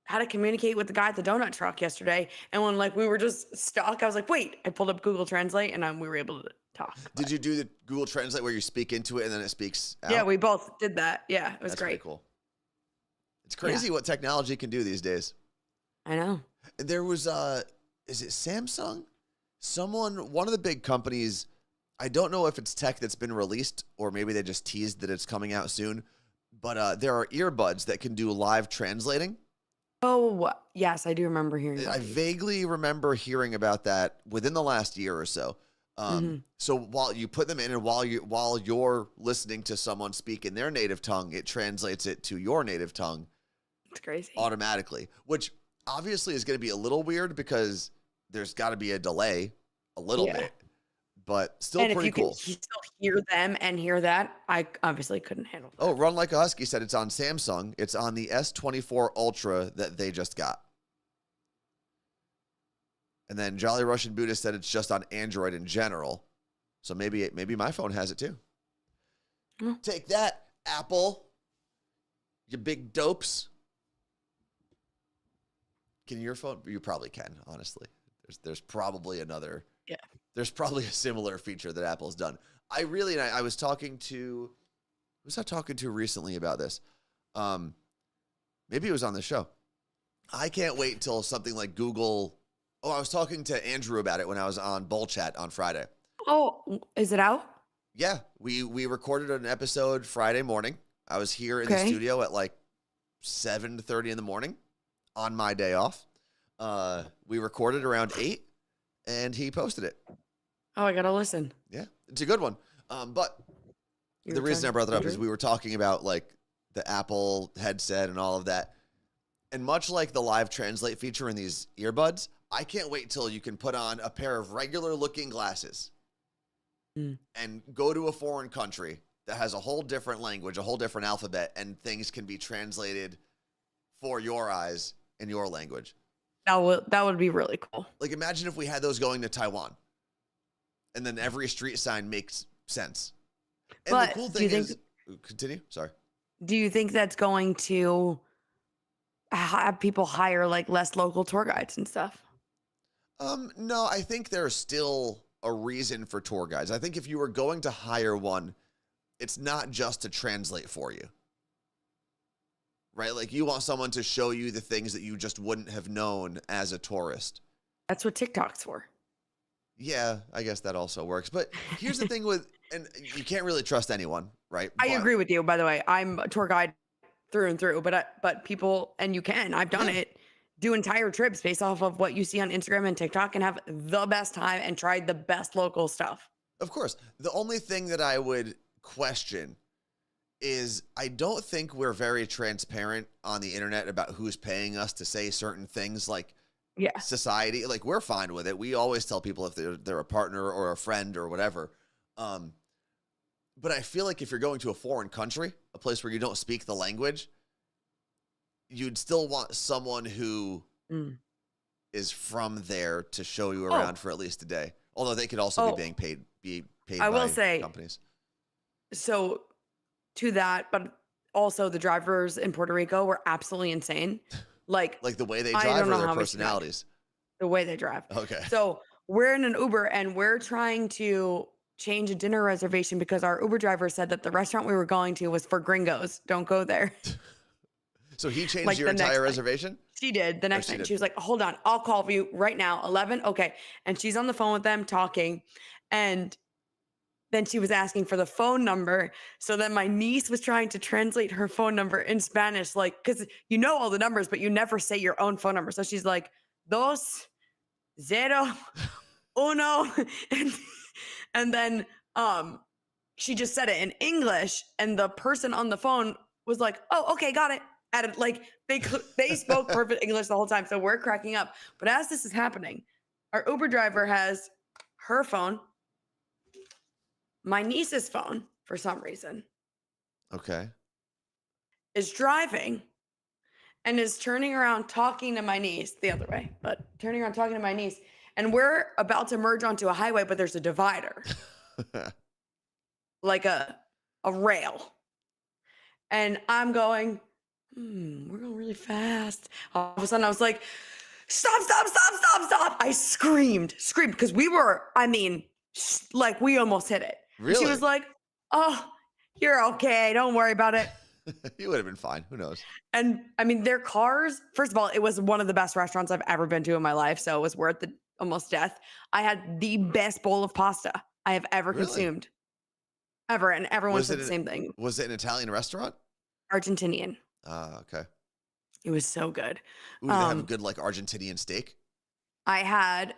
[SPEAKER 2] had to communicate with the guy at the donut truck yesterday. And when we were just stuck, I was like, wait, I pulled up Google Translate and we were able to talk.
[SPEAKER 1] Did you do the Google Translate where you speak into it and then it speaks out?
[SPEAKER 2] Yeah, we both did that. Yeah, it was
[SPEAKER 1] That's
[SPEAKER 2] great.
[SPEAKER 1] Cool. It's crazy what technology can do these days.
[SPEAKER 2] I know.
[SPEAKER 1] There was, is it Samsung? One of the big companies, I don't know if it's tech that's been released or maybe they just teased that it's coming out soon, but there are earbuds that can do live translating.
[SPEAKER 2] Oh, yes, I do remember hearing that.
[SPEAKER 1] I vaguely remember hearing about that within the last year or so. So while you put them in and while you're listening to someone speak in their native tongue, it translates it to your native tongue.
[SPEAKER 2] It's crazy.
[SPEAKER 1] Automatically, which obviously is going to be a little weird because there's got to be a delay a little bit, but still pretty cool.
[SPEAKER 2] And if you can still hear them and hear that, I obviously couldn't handle that.
[SPEAKER 1] Oh, Run Like a Husky said it's on Samsung. It's on the S24 Ultra that they just got. And then Jolly Russian Buddhist said it's just on Android in general. So maybe my phone has it too. Take that, Apple. You big dopes. Can your phone? You probably can, honestly. There's probably another.
[SPEAKER 2] Yeah.
[SPEAKER 1] There's probably a similar feature that Apple's done. I was talking to, who was I talking to recently about this? Maybe it was on the show. I can't wait until something like Google. Oh, I was talking to Andrew about it when I was on Bull Chat on Friday.
[SPEAKER 2] Oh, is it out?
[SPEAKER 1] Yeah, we recorded an episode Friday morning. I was here in the studio at 7:30 in the morning on my day off. We recorded around 8 and he posted it.
[SPEAKER 2] Oh, I gotta listen.
[SPEAKER 1] Yeah, it's a good one. But the reason I brought that up is we were talking about the Apple headset and all of that. And much like the live translate feature in these earbuds, I can't wait till you can put on a pair of regular looking glasses and go to a foreign country that has a whole different language, a whole different alphabet, and things can be translated for your eyes in your language.
[SPEAKER 2] That would be really cool.
[SPEAKER 1] Imagine if we had those going to Taiwan and then every street sign makes sense. And
[SPEAKER 2] but
[SPEAKER 1] the cool thing is, continue. Sorry.
[SPEAKER 2] Do you think that's going to have people hire less local tour guides and stuff?
[SPEAKER 1] No, I think there's still a reason for tour guides. I think if you were going to hire one, it's not just to translate for you. Right? You want someone to show you the things that you just wouldn't have known as a tourist.
[SPEAKER 2] That's what TikTok's for.
[SPEAKER 1] Yeah, I guess that also works. But here's the thing with, and you can't really trust anyone, right?
[SPEAKER 2] I
[SPEAKER 1] But
[SPEAKER 2] agree with you, by the way. I'm a tour guide through and through, but people, and you can, I've done
[SPEAKER 1] yeah,
[SPEAKER 2] it, do entire trips based off of what you see on Instagram and TikTok and have the best time and tried the best local stuff.
[SPEAKER 1] of course. The only thing that I would question is I don't think we're very transparent on the internet about who's paying us to say certain things like
[SPEAKER 2] Yeah.
[SPEAKER 1] society. Like we're fine with it. We always tell people if they're a partner or a friend or whatever. But I feel like if you're going to a foreign country, a place where you don't speak the language, you'd still want someone who
[SPEAKER 2] Mm.
[SPEAKER 1] is from there to show you
[SPEAKER 2] Oh,
[SPEAKER 1] around for at least a day. Although they could also be
[SPEAKER 2] oh,
[SPEAKER 1] paid
[SPEAKER 2] I will
[SPEAKER 1] by
[SPEAKER 2] say,
[SPEAKER 1] companies.
[SPEAKER 2] so to that, but also the drivers in Puerto Rico were absolutely insane. Like,
[SPEAKER 1] Like the way they
[SPEAKER 2] I
[SPEAKER 1] drive
[SPEAKER 2] don't
[SPEAKER 1] or
[SPEAKER 2] know
[SPEAKER 1] their
[SPEAKER 2] how we survived.
[SPEAKER 1] personalities.
[SPEAKER 2] The way they drive.
[SPEAKER 1] Okay.
[SPEAKER 2] So we're in an Uber and we're trying to change a dinner reservation because our Uber driver said that the restaurant we were going to was for gringos. Don't go there.
[SPEAKER 1] So he changed
[SPEAKER 2] Like
[SPEAKER 1] your
[SPEAKER 2] the next
[SPEAKER 1] entire
[SPEAKER 2] night.
[SPEAKER 1] reservation?
[SPEAKER 2] She did the
[SPEAKER 1] Or
[SPEAKER 2] next
[SPEAKER 1] she
[SPEAKER 2] night.
[SPEAKER 1] did?
[SPEAKER 2] She was like, hold on, I'll call you right now. 11. Okay. And she's on the phone with them talking. And then she was asking for the phone number. So then my niece was trying to translate her phone number in Spanish, like, because you know all the numbers, but you never say your own phone number. So she's like, dos, zero, uno. And, and then she just said it in English. And the person on the phone was like, oh, okay, got it. Added, like they spoke perfect English the whole time. So we're cracking up. But as this is happening, our Uber driver has her phone, my niece's phone, for some reason,
[SPEAKER 1] Okay.
[SPEAKER 2] is driving and is turning around talking to my niece the other way, but turning around talking to my niece. And we're about to merge onto a highway, but there's a divider, like a rail. And I'm going, we're going really fast. All of a sudden I was like, stop, stop, stop, stop, stop. I screamed, because we were, I mean, like we almost hit it. And she
[SPEAKER 1] Really?
[SPEAKER 2] was like, oh, you're okay. Don't worry about it.
[SPEAKER 1] You would have been fine. Who knows?
[SPEAKER 2] And I mean, their cars, first of all, it was one of the best restaurants I've ever been to in my life. So it was worth the almost death. I had the best bowl of pasta I have ever
[SPEAKER 1] Really?
[SPEAKER 2] consumed. Ever. And everyone
[SPEAKER 1] Was
[SPEAKER 2] said
[SPEAKER 1] it
[SPEAKER 2] the same thing.
[SPEAKER 1] Was it an Italian restaurant?
[SPEAKER 2] Argentinian.
[SPEAKER 1] Ah, okay.
[SPEAKER 2] It was so good.
[SPEAKER 1] Ooh, do they have a
[SPEAKER 2] Um,
[SPEAKER 1] good like Argentinian steak?
[SPEAKER 2] I had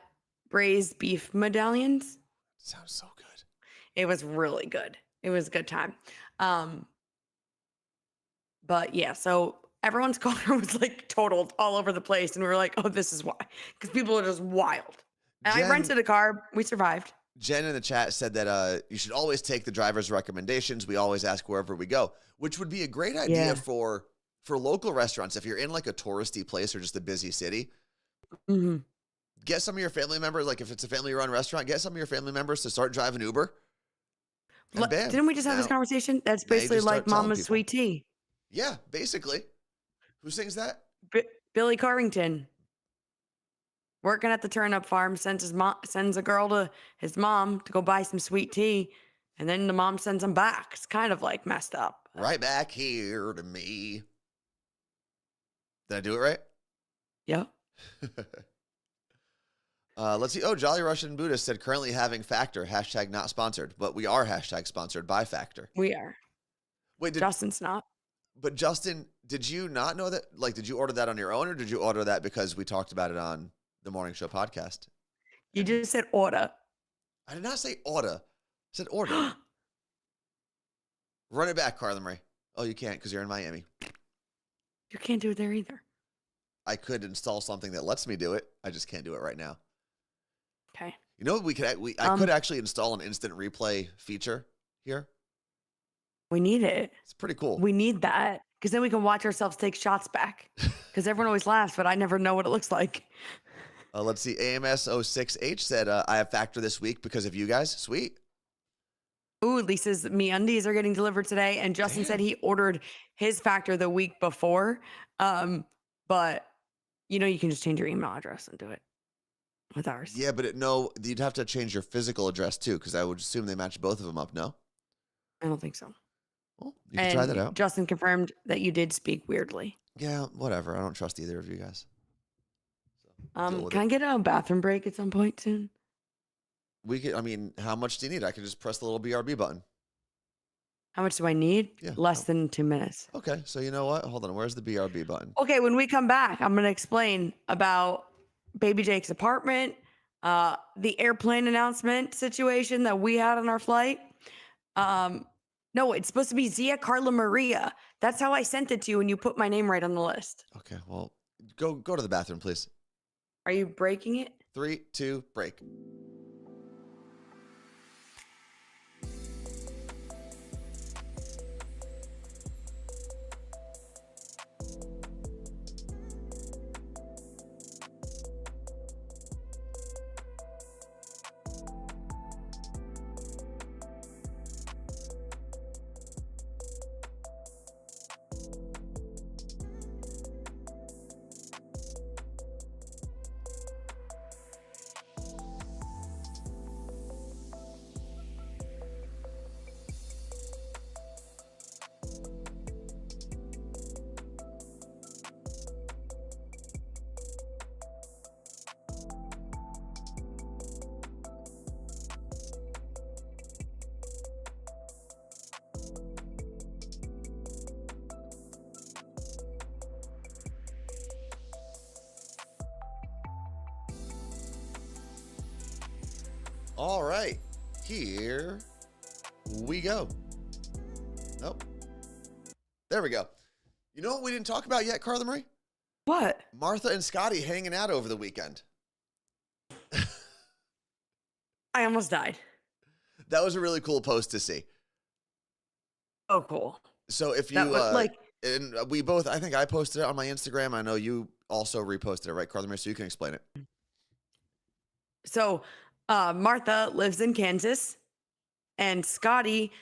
[SPEAKER 2] braised beef medallions.
[SPEAKER 1] Sounds so good.
[SPEAKER 2] It was really good. It was a good time. But yeah, so everyone's car was like totaled all over the place. And we were like, oh, this is why. Because people are just wild. And I
[SPEAKER 1] Jen,
[SPEAKER 2] rented a car. We survived.
[SPEAKER 1] Jen in the chat said that you should always take the driver's recommendations. We always ask wherever we go, which would be a great idea
[SPEAKER 2] Yeah.
[SPEAKER 1] for local restaurants. If you're in like a touristy place or just a busy city,
[SPEAKER 2] hmm
[SPEAKER 1] get some of your family members, like if it's a family-run restaurant, get some of your family members to start driving Uber. And bam,
[SPEAKER 2] Didn't we just have this
[SPEAKER 1] now-
[SPEAKER 2] conversation? That's
[SPEAKER 1] now you
[SPEAKER 2] basically
[SPEAKER 1] just start
[SPEAKER 2] like
[SPEAKER 1] telling
[SPEAKER 2] Mama's
[SPEAKER 1] people.
[SPEAKER 2] Sweet Tea.
[SPEAKER 1] Yeah, basically. Who sings that?
[SPEAKER 2] Billy Carrington, working at the turnip farm, sends a girl to his mom to go buy some sweet tea, and then the mom sends him back. It's kind of like messed up.
[SPEAKER 1] Right back here to me. Did I do it right?
[SPEAKER 2] Yep.
[SPEAKER 1] Let's see. Oh, Jolly Russian Buddhist said currently having Factor, hashtag not sponsored, but we are hashtag sponsored by Factor.
[SPEAKER 2] We are.
[SPEAKER 1] Wait,
[SPEAKER 2] Justin's not.
[SPEAKER 1] but Justin, did you not know that? Like, did you order that on your own or did you order that because we talked about it on the morning show podcast?
[SPEAKER 2] You just said order.
[SPEAKER 1] I did not say order. I said order. Run it back, Carla Marie. Oh, you can't because you're in Miami.
[SPEAKER 2] You can't do it there either.
[SPEAKER 1] I could install something that lets me do it. I just can't do it right now.
[SPEAKER 2] Okay.
[SPEAKER 1] You know, I could actually install an instant replay feature here.
[SPEAKER 2] We need it.
[SPEAKER 1] It's pretty cool.
[SPEAKER 2] We need that because then we can watch ourselves take shots back. Because everyone always laughs, but I never know what it looks like.
[SPEAKER 1] Let's see. AMS06H said, I have Factor this week because of you guys. Sweet.
[SPEAKER 2] Ooh, Lisa's MeUndies are getting delivered today, and Justin said he ordered his Factor the week before. But you know, you can just change your email address and do it with ours.
[SPEAKER 1] Yeah, but you'd have to change your physical address too, because I would assume they match both of them up, no?
[SPEAKER 2] I don't think so.
[SPEAKER 1] Well, you can try that out.
[SPEAKER 2] Justin confirmed that you did speak weirdly.
[SPEAKER 1] Yeah, whatever. I don't trust either of you guys. Deal with
[SPEAKER 2] Can
[SPEAKER 1] it.
[SPEAKER 2] I get a bathroom break at some point soon?
[SPEAKER 1] We could. I mean, how much do you need? I can just press the little BRB button.
[SPEAKER 2] How much do I need?
[SPEAKER 1] Yeah.
[SPEAKER 2] Less than 2 minutes.
[SPEAKER 1] Okay. So you know what? Hold on. Where's the BRB button?
[SPEAKER 2] Okay, when we come back, I'm going to explain about Baby Jake's apartment, the airplane announcement situation that we had on our flight. No, it's supposed to be Zia Carla Maria. That's how I sent it to you, and you put my name right on the list.
[SPEAKER 1] Okay. Well, go to the bathroom, please.
[SPEAKER 2] Are you breaking it?
[SPEAKER 1] 3, 2, break. All right, here we go. Oh, there we go. You know what we didn't talk about yet, Carla Marie?
[SPEAKER 2] What?
[SPEAKER 1] Martha and Scotty hanging out over the weekend.
[SPEAKER 2] I almost died.
[SPEAKER 1] That was a really cool post to see.
[SPEAKER 2] Oh, cool.
[SPEAKER 1] So if you
[SPEAKER 2] That was
[SPEAKER 1] and we both, I think I posted it on my Instagram. I know you also reposted it, right, Carla Marie? So you can explain it.
[SPEAKER 2] So Martha lives in Kansas, and Scotty,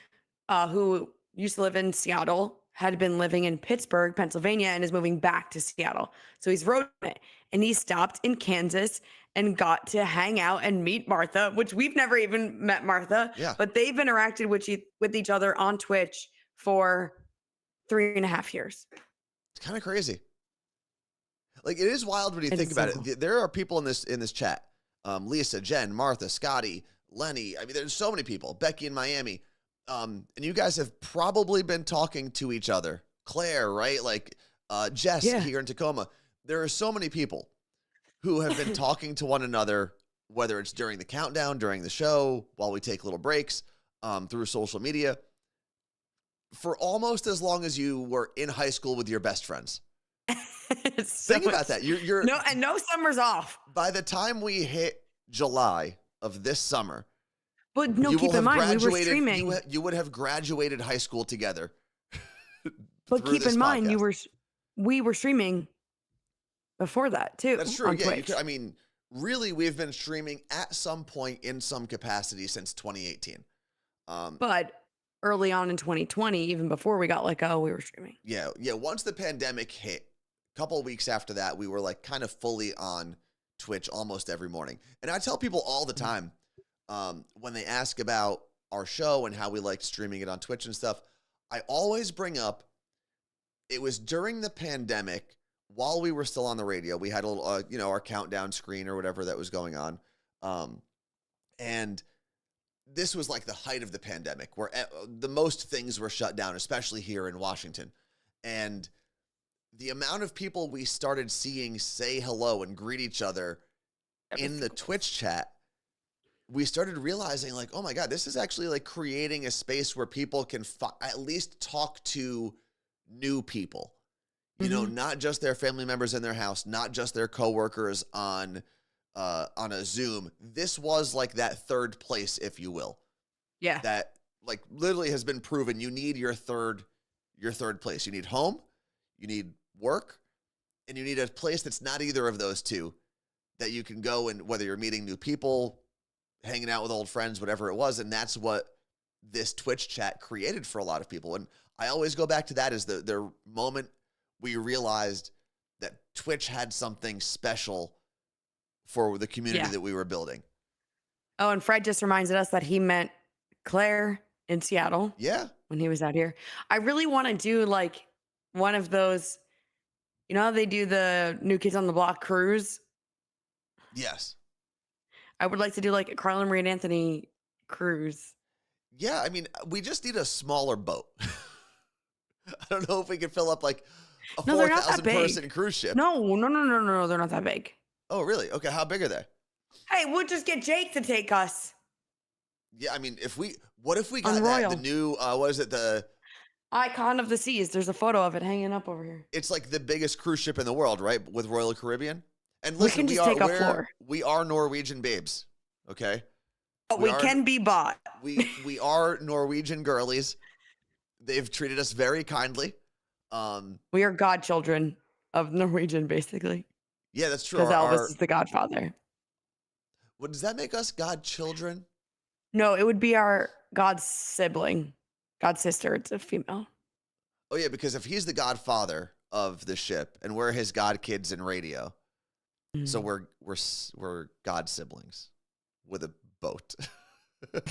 [SPEAKER 2] who used to live in Seattle, had been living in Pittsburgh, Pennsylvania, and is moving back to Seattle. So he's road it, and he stopped in Kansas and got to hang out and meet Martha, which we've never even met Martha.
[SPEAKER 1] Yeah.
[SPEAKER 2] But they've interacted with each other on Twitch for 3.5 years.
[SPEAKER 1] It's kind of crazy. Like, it is wild when you
[SPEAKER 2] It
[SPEAKER 1] think
[SPEAKER 2] is
[SPEAKER 1] about
[SPEAKER 2] so
[SPEAKER 1] it. There are people in this chat. Lisa, Jen, Martha, Scotty, Lenny. I mean, there's so many people. Becky in Miami. And you guys have probably been talking to each other. Claire, right? Like Jess here in Tacoma. There are so many people who have been talking to one another, whether it's during the countdown, during the show, while we take little breaks, through social media, for almost as long as you were in high school with your best friends. Think about that. You're
[SPEAKER 2] no summers off.
[SPEAKER 1] By the time we hit July of this summer,
[SPEAKER 2] but no, keep in mind we were streaming.
[SPEAKER 1] You would have graduated high school together.
[SPEAKER 2] But keep in mind we were streaming before that too.
[SPEAKER 1] That's true.
[SPEAKER 2] On
[SPEAKER 1] Yeah,
[SPEAKER 2] Twitch.
[SPEAKER 1] I mean, really, we've been streaming at some point in some capacity since 2018.
[SPEAKER 2] But early on in 2020, even before we got let go, we were streaming.
[SPEAKER 1] Yeah. Once the pandemic hit, a couple of weeks after that, we were like kind of fully on Twitch almost every morning. And I tell people all the time, when they ask about our show and how we liked streaming it on Twitch and stuff, I always bring up, it was during the pandemic, while we were still on the radio, we had a little, our countdown screen or whatever that was going on. And this was like the height of the pandemic, where the most things were shut down, especially here in Washington. And the amount of people we started seeing say hello and greet each other in the Twitch chat, we started realizing like, oh my God, this is actually like creating a space where people can at least talk to new people, you know, not just their family members in their house, not just their coworkers on a Zoom. This was like that third place, if you will.
[SPEAKER 2] Yeah.
[SPEAKER 1] That like literally has been proven. You need your third place. You need home, you need work, and you need a place that's not either of those two, that you can go and whether you're meeting new people, hanging out with old friends, whatever it was. And that's what this Twitch chat created for a lot of people. And I always go back to that as the moment we realized that Twitch had something special for the community that we were building.
[SPEAKER 2] Oh, and Fred just reminded us that he met Claire in Seattle.
[SPEAKER 1] Yeah.
[SPEAKER 2] When he was out here. I really want to do like one of those, you know how they do the New Kids on the Block cruise?
[SPEAKER 1] Yes.
[SPEAKER 2] I would like to do like a Carla Marie and Anthony cruise.
[SPEAKER 1] Yeah, I mean, we just need a smaller boat. I don't know if we can fill up like a
[SPEAKER 2] No, they're not that
[SPEAKER 1] 4,000 person
[SPEAKER 2] big.
[SPEAKER 1] cruise ship.
[SPEAKER 2] No, they're not that big.
[SPEAKER 1] Oh, really? Okay, how big are they?
[SPEAKER 2] Hey, we'll just get Jake to take us
[SPEAKER 1] Yeah, I mean, what if we got
[SPEAKER 2] on
[SPEAKER 1] the
[SPEAKER 2] Royal.
[SPEAKER 1] new, what is it?
[SPEAKER 2] Icon of the Seas. There's a photo of it hanging up over here.
[SPEAKER 1] It's like the biggest cruise ship in the world, right? With Royal Caribbean. And
[SPEAKER 2] We
[SPEAKER 1] listen,
[SPEAKER 2] can just take a floor.
[SPEAKER 1] we are Norwegian babes, okay?
[SPEAKER 2] But we can be bought.
[SPEAKER 1] We are Norwegian girlies. They've treated us very kindly.
[SPEAKER 2] We are godchildren of Norwegian, basically.
[SPEAKER 1] Yeah, that's true.
[SPEAKER 2] Because Elvis is the godfather.
[SPEAKER 1] What does that make us? Godchildren?
[SPEAKER 2] No, it would be our god sibling, god sister. It's a female.
[SPEAKER 1] Oh yeah, because if he's the godfather of the ship and we're his god kids in radio, so we're god siblings with a boat,
[SPEAKER 2] A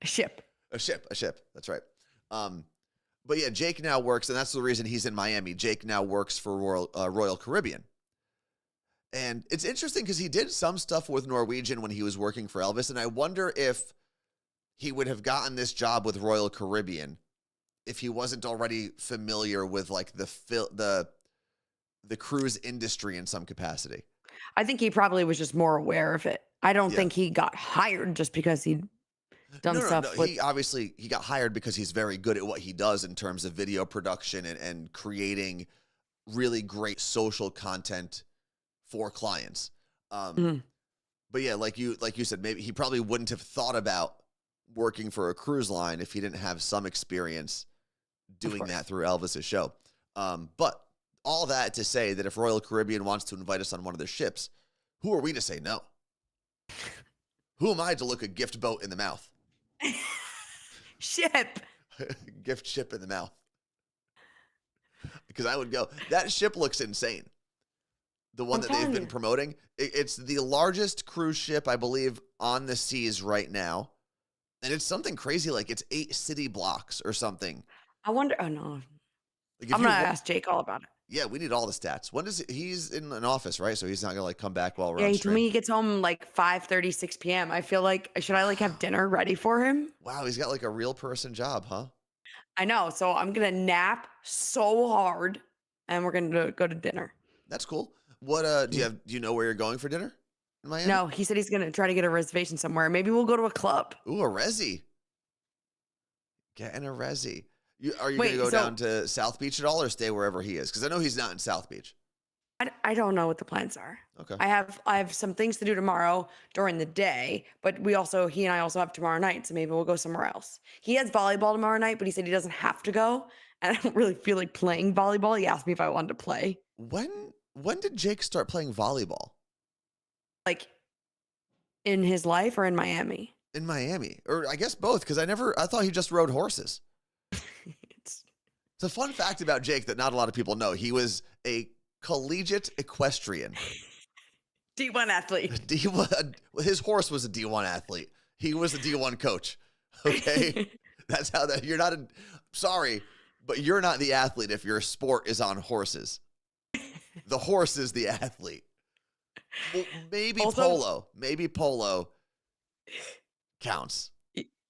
[SPEAKER 2] ship.
[SPEAKER 1] a ship. That's right. But yeah, Jake now works, and that's the reason he's in Miami. Jake now works for Royal Caribbean. And it's interesting because he did some stuff with Norwegian when he was working for Elvis, and I wonder if he would have gotten this job with Royal Caribbean if he wasn't already familiar with like the cruise industry in some capacity.
[SPEAKER 2] I think he probably was just more aware of it. I don't think he got hired just because he'd done stuff.
[SPEAKER 1] No. He got hired because he's very good at what he does in terms of video production and creating really great social content for clients. But yeah, like you said, maybe he probably wouldn't have thought about working for a cruise line if he didn't have some experience doing that through Elvis's show. But all that to say that if Royal Caribbean wants to invite us on one of their ships, who are we to say no? Who am I to look a gift boat in the mouth?
[SPEAKER 2] Ship.
[SPEAKER 1] Gift ship in the mouth. Because I would go, that ship looks insane. The one that they've been promoting. It's the largest cruise ship, I believe, on the seas right now. And it's something crazy, like it's 8 city blocks or something.
[SPEAKER 2] I wonder. Oh, no.
[SPEAKER 1] Like
[SPEAKER 2] I'm going to ask Jake all about it.
[SPEAKER 1] Yeah, we need all the stats. When does he's in an office, right? So he's not gonna like come back while we're
[SPEAKER 2] Yeah,
[SPEAKER 1] on
[SPEAKER 2] he
[SPEAKER 1] stream.
[SPEAKER 2] told me he gets home like 5:30, 6 p.m. I feel like should I like have dinner ready for him?
[SPEAKER 1] Wow, he's got like a real person job, huh?
[SPEAKER 2] I know. So I'm gonna nap so hard, and we're gonna go to dinner.
[SPEAKER 1] That's cool. What do you know where you're going for dinner in Miami?
[SPEAKER 2] No, he said he's gonna try to get a reservation somewhere. Maybe we'll go to a club.
[SPEAKER 1] Ooh, a resi. Getting a resi. Are you
[SPEAKER 2] Wait,
[SPEAKER 1] gonna go down to South Beach at all, or stay wherever he is? Because I know he's not in South Beach.
[SPEAKER 2] I don't know what the plans are.
[SPEAKER 1] Okay.
[SPEAKER 2] I have some things to do tomorrow during the day, but he and I also have tomorrow night, so maybe we'll go somewhere else. He has volleyball tomorrow night, but he said he doesn't have to go, and I don't really feel like playing volleyball. He asked me if I wanted to play.
[SPEAKER 1] When did Jake start playing volleyball?
[SPEAKER 2] Like in his life or in Miami?
[SPEAKER 1] In Miami, or I guess both, because I thought he just rode horses. It's a fun fact about Jake that not a lot of people know. He was a collegiate equestrian.
[SPEAKER 2] D1 athlete.
[SPEAKER 1] D1, his horse was a D1 athlete. He was a D1 coach. Okay? That's how that you're not sorry, but you're not the athlete if your sport is on horses. The horse is the athlete. Well, maybe polo counts.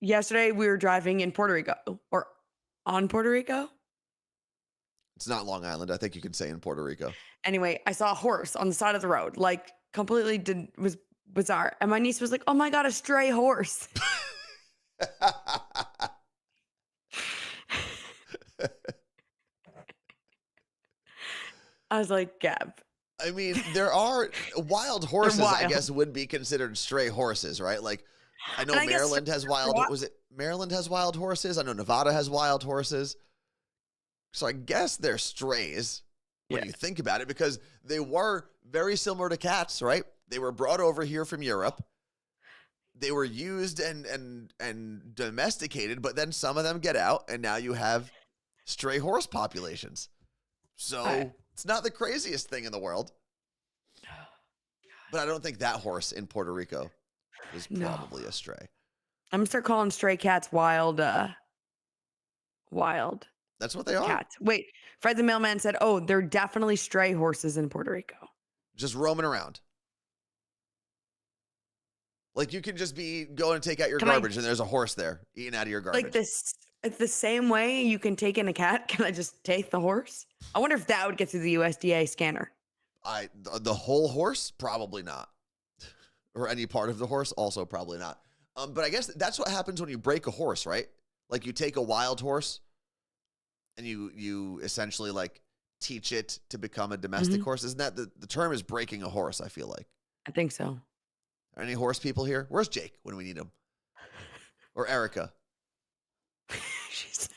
[SPEAKER 2] Yesterday we were driving in Puerto Rico or on Puerto Rico.
[SPEAKER 1] It's not Long Island. I think you can say in Puerto Rico.
[SPEAKER 2] Anyway, I saw a horse on the side of the road, like completely was bizarre. And my niece was like, "Oh my God, a stray horse." I was like, Gab.
[SPEAKER 1] I mean, there are wild horses, I
[SPEAKER 2] wild.
[SPEAKER 1] guess, would be considered stray horses, right? Like, I know Maryland has wild. Was it Maryland has wild horses? I know Nevada has wild horses. So I guess they're strays when you think about it, because they were very similar to cats, right? They were brought over here from Europe. They were used and domesticated, but then some of them get out, and now you have stray horse populations. So it's not the craziest thing in the world. But I don't think that horse in Puerto Rico is probably a stray.
[SPEAKER 2] I'm gonna start calling stray cats wild.
[SPEAKER 1] That's what they are.
[SPEAKER 2] Cats. Wait, Fred the mailman said, "Oh, they're definitely stray horses in Puerto Rico.
[SPEAKER 1] Just roaming around. Like you can just be going to take out your
[SPEAKER 2] Can I-
[SPEAKER 1] garbage and there's a horse there eating out of your garbage.
[SPEAKER 2] Like this, it's the same way you can take in a cat. Can I just take the horse? I wonder if that would get through the USDA scanner.
[SPEAKER 1] The whole horse, probably not. Or any part of the horse, also probably not. But I guess that's what happens when you break a horse, right? Like you take a wild horse and you essentially like teach it to become a domestic horse. Isn't that the term is breaking a horse, I feel like.
[SPEAKER 2] I think so.
[SPEAKER 1] Are any horse people here? Where's Jake when we need him? Or Erica?
[SPEAKER 2] She's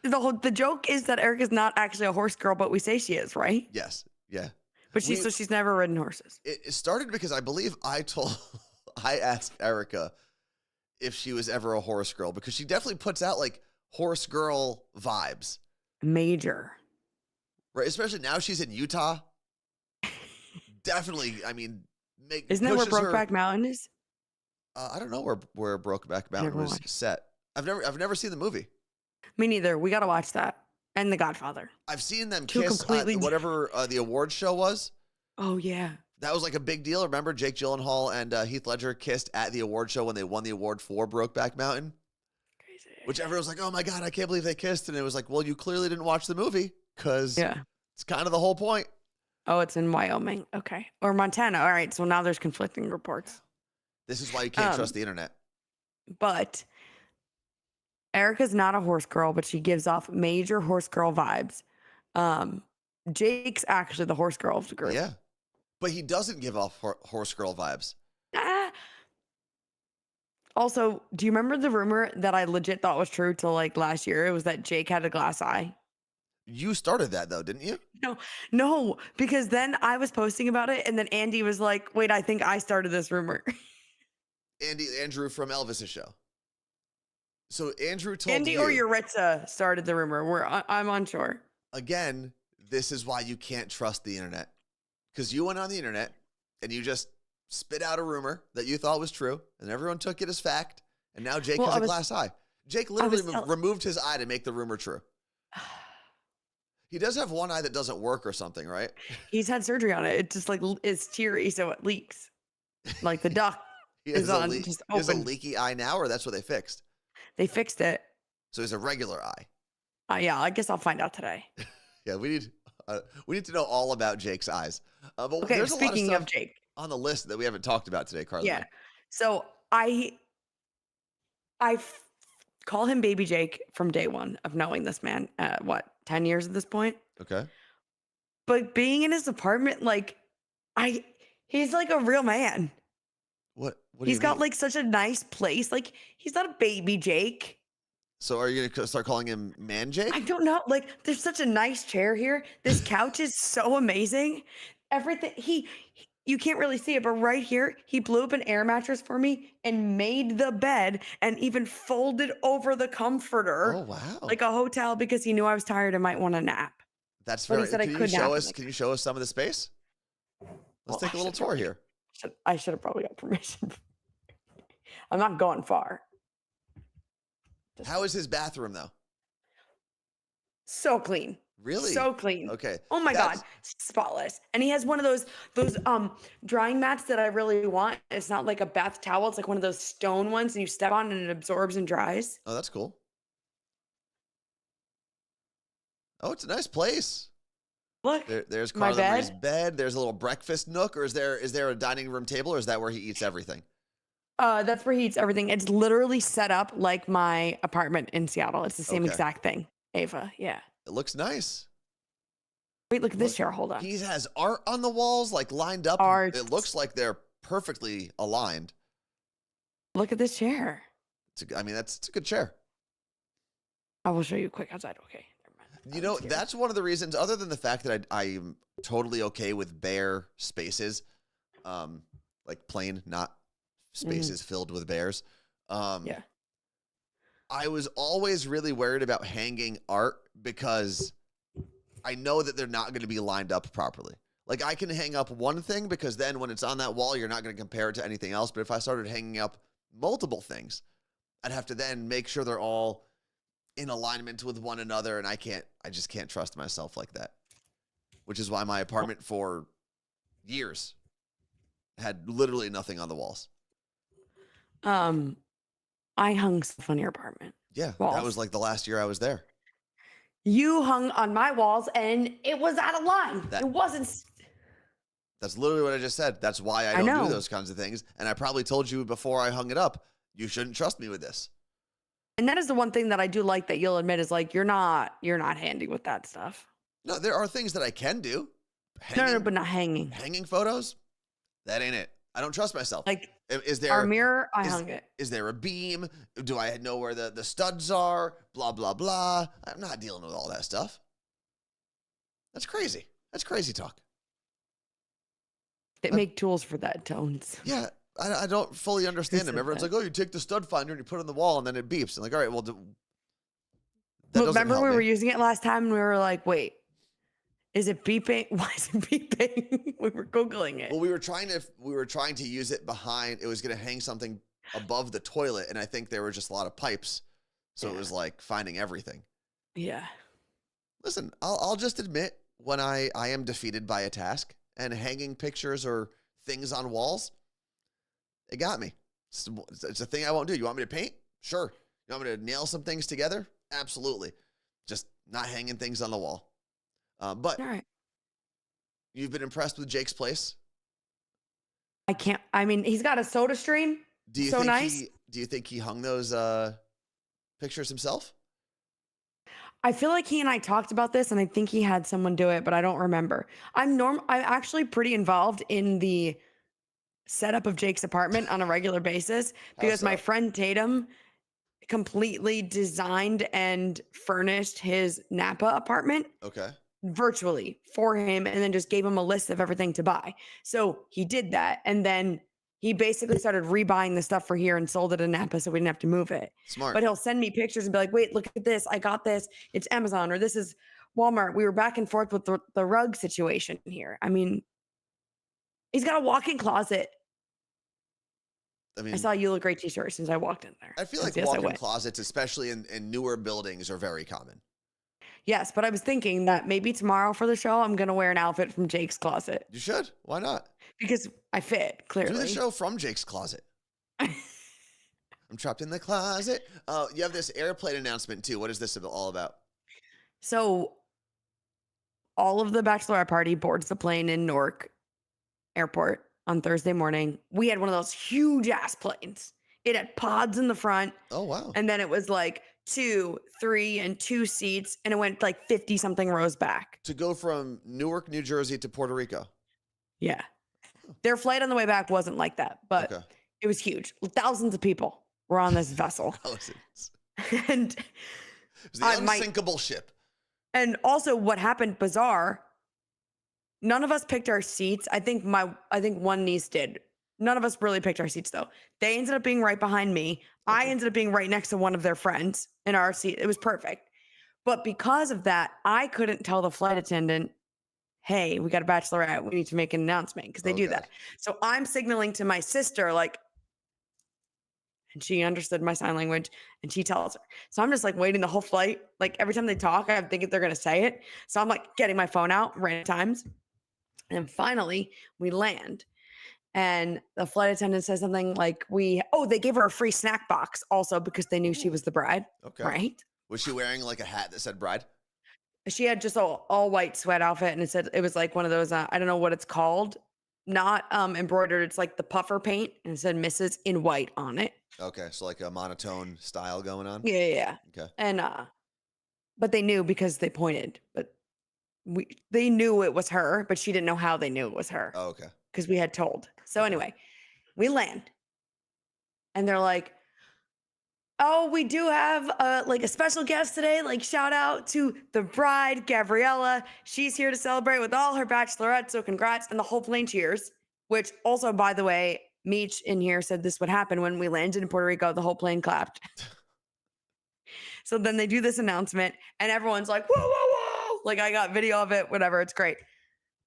[SPEAKER 2] the joke is that Erica's not actually a horse girl, but we say she is, right?
[SPEAKER 1] Yes. Yeah.
[SPEAKER 2] But she's never ridden horses.
[SPEAKER 1] It started because I believe I asked Erica if she was ever a horse girl because she definitely puts out like horse girl vibes.
[SPEAKER 2] Major.
[SPEAKER 1] Right. Especially now she's in Utah. Definitely. I mean,
[SPEAKER 2] isn't that where
[SPEAKER 1] pushes her-
[SPEAKER 2] Brokeback Mountain is?
[SPEAKER 1] I don't know where Brokeback Mountain was set. I've never seen the movie.
[SPEAKER 2] Me neither. We got to watch that. And The Godfather.
[SPEAKER 1] I've seen them
[SPEAKER 2] Two
[SPEAKER 1] kiss
[SPEAKER 2] completely
[SPEAKER 1] at whatever the awards show was.
[SPEAKER 2] Oh, yeah.
[SPEAKER 1] That was like a big deal. Remember Jake Gyllenhaal and Heath Ledger kissed at the award show when they won the award for Brokeback Mountain?
[SPEAKER 2] Crazy.
[SPEAKER 1] Which everyone was like, oh my God, I can't believe they kissed. And it was like, well, you clearly didn't watch the movie because it's kind of the whole point.
[SPEAKER 2] Oh, it's in Wyoming. Okay. Or Montana. All right. So now there's conflicting reports.
[SPEAKER 1] This is why you can't trust the internet.
[SPEAKER 2] But Erica's not a horse girl, but she gives off major horse girl vibes. Jake's actually the horse girl of the group.
[SPEAKER 1] Yeah. But he doesn't give off horse girl vibes.
[SPEAKER 2] Ah. Also, do you remember the rumor that I legit thought was true till like last year? It was that Jake had a glass eye.
[SPEAKER 1] You started that though, didn't you?
[SPEAKER 2] No, because then I was posting about it and then Andy was like, wait, I think I started this rumor.
[SPEAKER 1] Andrew from Elvis's show. So Andrew told
[SPEAKER 2] Andy
[SPEAKER 1] you.
[SPEAKER 2] or Yuritsa started the rumor. I'm unsure.
[SPEAKER 1] Again, this is why you can't trust the internet. Because you went on the internet and you just spit out a rumor that you thought was true and everyone took it as fact. And now Jake has a glass eye. Jake literally removed his eye to make the rumor true. He does have one eye that doesn't work or something, right?
[SPEAKER 2] He's had surgery on it. It just like is teary, so it leaks. Like the duct is on just
[SPEAKER 1] He has a
[SPEAKER 2] open.
[SPEAKER 1] leaky eye now, or that's what they fixed?
[SPEAKER 2] They fixed it.
[SPEAKER 1] So he's a regular eye.
[SPEAKER 2] Yeah, I guess I'll find out today.
[SPEAKER 1] Yeah, we need to know all about Jake's eyes. But
[SPEAKER 2] Okay,
[SPEAKER 1] there's
[SPEAKER 2] speaking
[SPEAKER 1] a lot
[SPEAKER 2] of Jake.
[SPEAKER 1] on the list that we haven't talked about today, Carla.
[SPEAKER 2] Yeah. So I call him Baby Jake from day one of knowing this man. 10 years at this point.
[SPEAKER 1] Okay.
[SPEAKER 2] But being in his apartment, like, he's like a real man.
[SPEAKER 1] What do
[SPEAKER 2] He's
[SPEAKER 1] you
[SPEAKER 2] got
[SPEAKER 1] mean?
[SPEAKER 2] like such a nice place. Like, he's not a baby Jake.
[SPEAKER 1] So are you gonna start calling him Man Jake?
[SPEAKER 2] I don't know. Like, there's such a nice chair here. This couch is so amazing. Everything you can't really see it, but right here, he blew up an air mattress for me and made the bed and even folded over the comforter
[SPEAKER 1] Oh wow.
[SPEAKER 2] like a hotel because he knew I was tired and might want a nap.
[SPEAKER 1] That's
[SPEAKER 2] but he
[SPEAKER 1] very.
[SPEAKER 2] said I
[SPEAKER 1] Can you
[SPEAKER 2] could nap
[SPEAKER 1] show
[SPEAKER 2] in
[SPEAKER 1] us?
[SPEAKER 2] the
[SPEAKER 1] Can you show us some of the space? Let's take a little tour here.
[SPEAKER 2] I should have probably got permission. I'm not going far.
[SPEAKER 1] How is his bathroom though?
[SPEAKER 2] So clean.
[SPEAKER 1] Really?
[SPEAKER 2] So clean.
[SPEAKER 1] Okay.
[SPEAKER 2] Oh my God. Spotless. And he has one of those drying mats that I really want. It's not like a bath towel. It's like one of those stone ones and you step on and it absorbs and dries.
[SPEAKER 1] Oh, that's cool. Oh, it's a nice place.
[SPEAKER 2] Look,
[SPEAKER 1] There's
[SPEAKER 2] my
[SPEAKER 1] Carla Marie's
[SPEAKER 2] bed.
[SPEAKER 1] bed. There's a little breakfast nook, or is there a dining room table, or is that where he eats everything?
[SPEAKER 2] That's where he eats everything. It's literally set up like my apartment in Seattle. It's the same
[SPEAKER 1] Okay.
[SPEAKER 2] exact thing. Ava, yeah.
[SPEAKER 1] It looks nice.
[SPEAKER 2] Wait, look at this chair. Hold on.
[SPEAKER 1] He has art on the walls, like lined up.
[SPEAKER 2] Art.
[SPEAKER 1] It looks like they're perfectly aligned.
[SPEAKER 2] Look at this chair.
[SPEAKER 1] It's a good chair.
[SPEAKER 2] I will show you quick outside. Okay. Never mind.
[SPEAKER 1] You know,
[SPEAKER 2] I'm scared.
[SPEAKER 1] that's one of the reasons, other than the fact that I'm totally okay with bare spaces, like plain, not spaces filled with bears.
[SPEAKER 2] Yeah.
[SPEAKER 1] I was always really worried about hanging art because I know that they're not going to be lined up properly. Like I can hang up one thing because then when it's on that wall, you're not going to compare it to anything else. But if I started hanging up multiple things, I'd have to then make sure they're all in alignment with one another. And I just can't trust myself like that, which is why my apartment for years Had literally nothing on the walls.
[SPEAKER 2] I hung stuff on your apartment
[SPEAKER 1] Yeah,
[SPEAKER 2] walls.
[SPEAKER 1] that was like the last year I was there.
[SPEAKER 2] You hung on my walls, and it was out of line.
[SPEAKER 1] That-
[SPEAKER 2] It wasn't.
[SPEAKER 1] That's literally what I just said. That's why I don't do those kinds of things. And I probably told you before I hung it up, you shouldn't trust me with this.
[SPEAKER 2] And that is the one thing that I do like that you'll admit is like you're not handy with that stuff.
[SPEAKER 1] No, there are things that I can do.
[SPEAKER 2] No, but not hanging.
[SPEAKER 1] Hanging photos, that ain't it. I don't trust myself.
[SPEAKER 2] Like
[SPEAKER 1] is there
[SPEAKER 2] our mirror, I hung it.
[SPEAKER 1] Is there a beam? Do I know where the studs are? Blah, blah, blah. I'm not dealing with all that stuff. That's crazy. That's crazy talk.
[SPEAKER 2] They make tools for that, Tones.
[SPEAKER 1] Yeah, I don't fully understand them. Everyone's
[SPEAKER 2] that?
[SPEAKER 1] like, oh, you take the stud finder and you put it on the wall and then it beeps. I'm like, all right, well,
[SPEAKER 2] Remember we were using it last time and we were like, wait, is it beeping? Why is it beeping? We were Googling it.
[SPEAKER 1] Well, we were trying to use it behind. It was going to hang something above the toilet, and I think there were just a lot of pipes, so it was like finding everything.
[SPEAKER 2] Yeah.
[SPEAKER 1] Listen, I'll just admit when I am defeated by a task, and hanging pictures or things on walls, it got me. It's a thing I won't do. You want me to paint? Sure. You want me to nail some things together? Absolutely. Just not hanging things on the wall. But
[SPEAKER 2] all right.
[SPEAKER 1] You've been impressed with Jake's place?
[SPEAKER 2] I mean, he's got a soda stream.
[SPEAKER 1] Do you think he hung those pictures himself?
[SPEAKER 2] I feel like he and I talked about this, and I think he had someone do it, but I don't remember. I'm actually pretty involved in the setup of Jake's apartment on a regular basis because my friend Tatum completely designed and furnished his Napa apartment.
[SPEAKER 1] Okay.
[SPEAKER 2] Virtually for him, and then just gave him a list of everything to buy. So he did that, and then he basically started rebuying the stuff for here and sold it in Napa so we didn't have to move it.
[SPEAKER 1] Smart.
[SPEAKER 2] But he'll send me pictures and be like, wait, look at this. I got this. It's Amazon, or this is Walmart. We were back and forth with the rug situation here. I mean, he's got a walk-in closet. I mean, I saw You Look Great t-shirt since I walked in there.
[SPEAKER 1] I feel like walk-in closets, especially in newer buildings, are very common.
[SPEAKER 2] Yes, but I was thinking that maybe tomorrow for the show, I'm going to wear an outfit from Jake's closet.
[SPEAKER 1] You should. Why not?
[SPEAKER 2] Because I fit, clearly.
[SPEAKER 1] Do the show from Jake's closet. I'm trapped in the closet. You have this airplane announcement, too. What is this all about?
[SPEAKER 2] So all of the bachelorette party boards the plane in Newark Airport on Thursday morning. We had one of those huge-ass planes. It had pods in the front.
[SPEAKER 1] Oh, wow.
[SPEAKER 2] And then it was like 2, 3, and 2 seats, and it went like 50-something rows back.
[SPEAKER 1] To go from Newark, New Jersey to Puerto Rico.
[SPEAKER 2] Yeah. Their flight on the way back wasn't like that, but it was huge. Thousands of people were on this vessel.
[SPEAKER 1] Thousands.
[SPEAKER 2] And
[SPEAKER 1] it was the unsinkable ship.
[SPEAKER 2] And also what happened bizarre, none of us picked our seats. I think one niece did. None of us really picked our seats, though. They ended up being right behind me. Okay. I ended up being right next to one of their friends in our seat. It was perfect. But because of that, I couldn't tell the flight attendant, hey, we got a bachelorette. We need to make an announcement, because they do that. So I'm signaling to my sister, like, and she understood my sign language, and she tells her. So I'm just like waiting the whole flight. Like every time they talk, I'm thinking they're going to say it. So I'm like getting my phone out random times. And finally we land. And the flight attendant says something like they gave her a free snack box also because they knew she was the bride. Okay. Right.
[SPEAKER 1] Was she wearing like a hat that said bride?
[SPEAKER 2] She had just all white sweat outfit, and it was like one of those, I don't know what it's called. Not embroidered. It's like the puffer paint, and it said Mrs. in white on it.
[SPEAKER 1] Okay. So like a monotone style going on.
[SPEAKER 2] Yeah. Okay. And, but they knew because they pointed, but they knew it was her, but she didn't know how they knew it was her.
[SPEAKER 1] Oh, okay.
[SPEAKER 2] Because we had told. So anyway, we land, and they're like, oh, we do have a special guest today. Like, shout out to the bride, Gabriella. She's here to celebrate with all her bachelorettes. So congrats. And the whole plane cheers, which also, by the way, Meech in here said this would happen when we landed in Puerto Rico. The whole plane clapped. So then they do this announcement, and everyone's like, whoa, whoa, whoa. Like, I got video of it, whatever. It's great.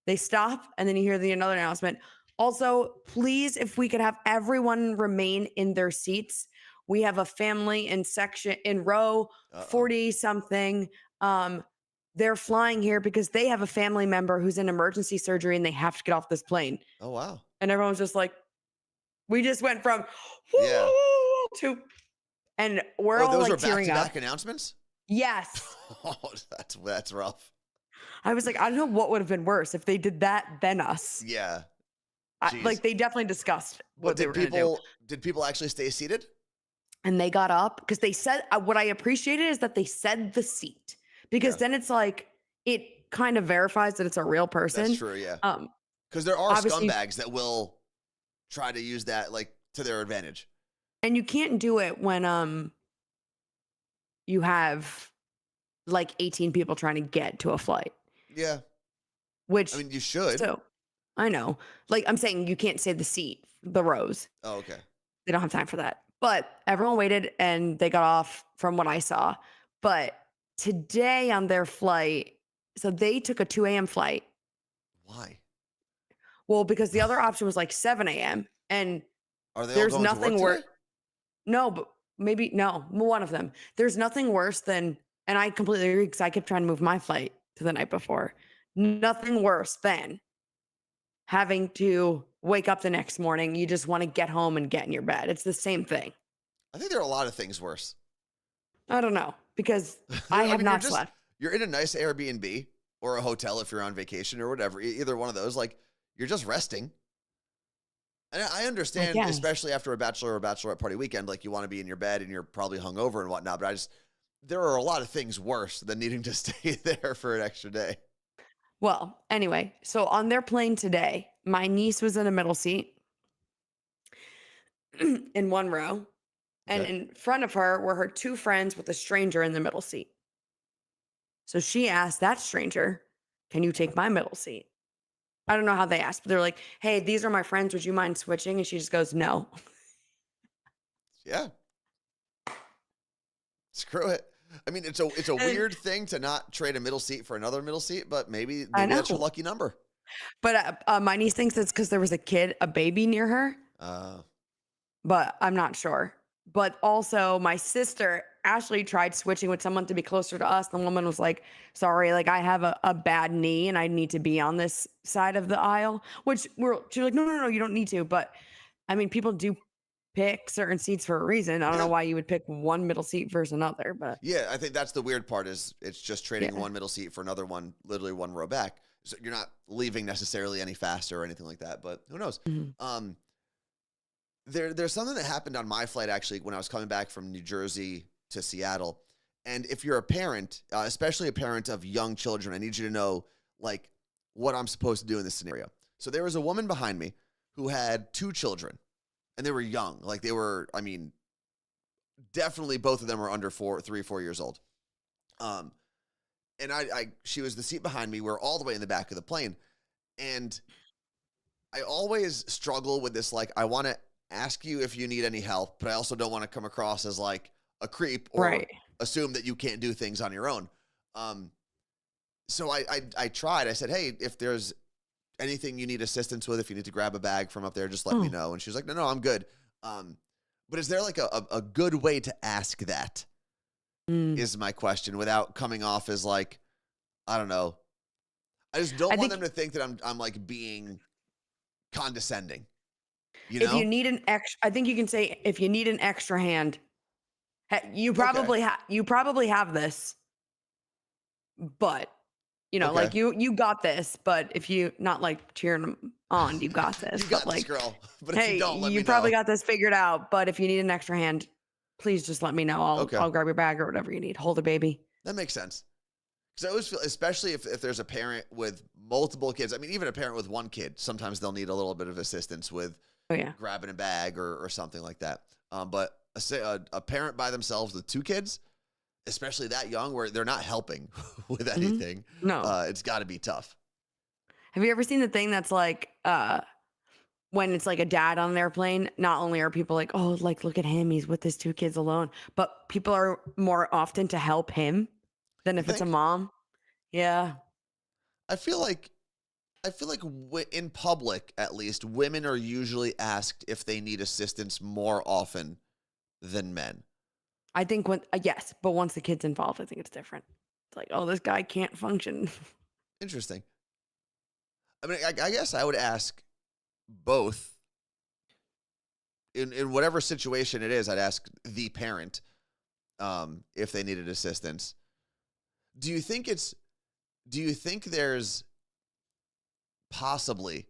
[SPEAKER 2] They stop, and then you hear another announcement. Also, please, if we could have everyone remain in their seats. We have a family in row 40 something. they're flying here because they have a family member who's in emergency surgery and they have to get off this plane.
[SPEAKER 1] Oh, wow.
[SPEAKER 2] And everyone's just like, we just went from
[SPEAKER 1] Yeah.
[SPEAKER 2] to, and we're
[SPEAKER 1] Oh,
[SPEAKER 2] all
[SPEAKER 1] those
[SPEAKER 2] like
[SPEAKER 1] were
[SPEAKER 2] tearing up.
[SPEAKER 1] back-to-back announcements?
[SPEAKER 2] Yes.
[SPEAKER 1] Oh, that's rough.
[SPEAKER 2] I was like, I don't know what would have been worse if they did that than us.
[SPEAKER 1] Yeah.
[SPEAKER 2] Like they definitely discussed what
[SPEAKER 1] But
[SPEAKER 2] they were going to do.
[SPEAKER 1] did people actually stay seated?
[SPEAKER 2] And they got up because they said, what I appreciated is that they said the seat, because
[SPEAKER 1] Yeah.
[SPEAKER 2] then it's like, it kind of verifies that it's a real person.
[SPEAKER 1] That's true, yeah.
[SPEAKER 2] Um,
[SPEAKER 1] Because there are
[SPEAKER 2] obviously-
[SPEAKER 1] scumbags that will try to use that like to their advantage.
[SPEAKER 2] And you can't do it when you have like 18 people trying to get to a flight,
[SPEAKER 1] Yeah.
[SPEAKER 2] which
[SPEAKER 1] I mean, you should.
[SPEAKER 2] so I know. Like I'm saying, you can't say the seat, the rows.
[SPEAKER 1] Oh, okay.
[SPEAKER 2] They don't have time for that. But everyone waited and they got off from what I saw. But today on their flight, so they took a 2 a.m. flight.
[SPEAKER 1] Why?
[SPEAKER 2] Well, because the other option was like 7 a.m. and
[SPEAKER 1] Are they
[SPEAKER 2] there's
[SPEAKER 1] all going
[SPEAKER 2] nothing
[SPEAKER 1] to work
[SPEAKER 2] worse.
[SPEAKER 1] today?
[SPEAKER 2] No, but maybe no, one of them. There's nothing worse than, and I completely agree because I kept trying to move my flight to the night before. Nothing worse than having to wake up the next morning. You just want to get home and get in your bed. It's the same thing.
[SPEAKER 1] I think there are a lot of things worse.
[SPEAKER 2] I don't know because I have
[SPEAKER 1] mean,
[SPEAKER 2] not slept.
[SPEAKER 1] You're in a nice Airbnb or a hotel if you're on vacation or whatever, either one of those. Like, you're just resting. And I understand,
[SPEAKER 2] guess.
[SPEAKER 1] especially after a bachelor or bachelorette party weekend, like you want to be in your bed and you're probably hungover and whatnot. But there are a lot of things worse than needing to stay there for an extra day.
[SPEAKER 2] Well, anyway, so on their plane today, my niece was in a middle seat in one row. And
[SPEAKER 1] Okay.
[SPEAKER 2] in front of her were her two friends with a stranger in the middle seat. So she asked that stranger, can you take my middle seat? I don't know how they asked, but they're like, hey, these are my friends. Would you mind switching? And she just goes, no.
[SPEAKER 1] Yeah. Screw it. I mean, it's a weird thing to not trade a middle seat for another middle seat, but maybe that's your
[SPEAKER 2] know.
[SPEAKER 1] lucky number.
[SPEAKER 2] But my niece thinks it's because there was a baby near her, but I'm not sure. But also my sister, Ashley, tried switching with someone to be closer to us. The woman was like, sorry, like I have a bad knee and I need to be on this side of the aisle, she's like, no, you don't need to. But I mean, people do pick certain seats for a reason. I don't know why you would pick one middle seat versus another, but
[SPEAKER 1] yeah, I think that's the weird part is it's just trading one middle seat for another one, literally one row back. So you're not leaving necessarily any faster or anything like that, but who knows?
[SPEAKER 2] Mhm.
[SPEAKER 1] There's something that happened on my flight actually when I was coming back from New Jersey to Seattle. And if you're a parent, especially a parent of young children, I need you to know like what I'm supposed to do in this scenario. So there was a woman behind me who had two children and they were young. Like they were, I mean, definitely both of them were under 3 or 4 years old. And she was the seat behind me. We're all the way in the back of the plane. And I always struggle with this. Like, I want to ask you if you need any help, but I also don't want to come across as like a creep or assume that you can't do things on your own. So I tried. I said, hey, if there's anything you need assistance with, if you need to grab a bag from up there, just let me know. And she was like, no, I'm good. But is there like a good way to ask that? Is my question without coming off as like, I don't know. I just don't want them to think that I'm like being condescending. You know?
[SPEAKER 2] If you need an extra, I think you can say if you need an extra hand, you probably have this, but you know, like you got this. But if you not like cheering them on, you got this.
[SPEAKER 1] You got
[SPEAKER 2] but
[SPEAKER 1] this,
[SPEAKER 2] like,
[SPEAKER 1] girl. But
[SPEAKER 2] hey,
[SPEAKER 1] if you don't, let me know.
[SPEAKER 2] probably got this figured out. But if you need an extra hand, please just let me know. I'll grab your bag or whatever you need. Hold a baby.
[SPEAKER 1] That makes sense. Because I always feel, especially if there's a parent with multiple kids. I mean, even a parent with one kid, sometimes they'll need a little bit of assistance with grabbing a bag or something like that. But a parent by themselves with two kids, especially that young, where they're not helping with anything, it's got to be tough.
[SPEAKER 2] Have you ever seen the thing that's like when it's like a dad on an airplane? Not only are people like, oh, like look at him, he's with his two kids alone, but people are more often to help him than if it's a mom. Yeah.
[SPEAKER 1] I feel like in public, at least, women are usually asked if they need assistance more often than men.
[SPEAKER 2] I think yes, but once the kid's involved, I think it's different. like, oh, this guy can't function.
[SPEAKER 1] Interesting. I mean, I guess I would ask both in whatever situation it is. I'd ask the parent if they needed assistance. Do you think there's possibly,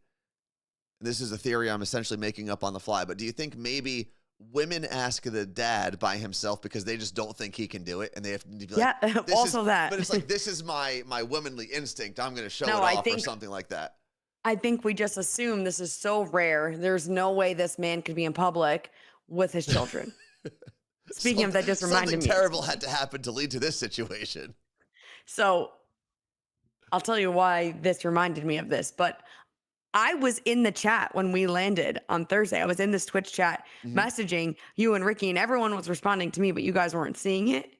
[SPEAKER 1] and this is a theory I'm essentially making up on the fly, but do you think maybe women ask the dad by himself because they just don't think he can do it, and they have to be like,
[SPEAKER 2] Yeah, also that.
[SPEAKER 1] But it's like, this is my womanly instinct. I'm going to show it
[SPEAKER 2] No,
[SPEAKER 1] off or something like that.
[SPEAKER 2] I think we just assume this is so rare. There's no way this man could be in public with his children. Speaking of that, just reminded me.
[SPEAKER 1] Something terrible had to happen to lead to this situation.
[SPEAKER 2] So I'll tell you why this reminded me of this, but I was in the chat when we landed on Thursday. I was in this Twitch chat messaging you and Ricky, and everyone was responding to me, but you guys weren't seeing it.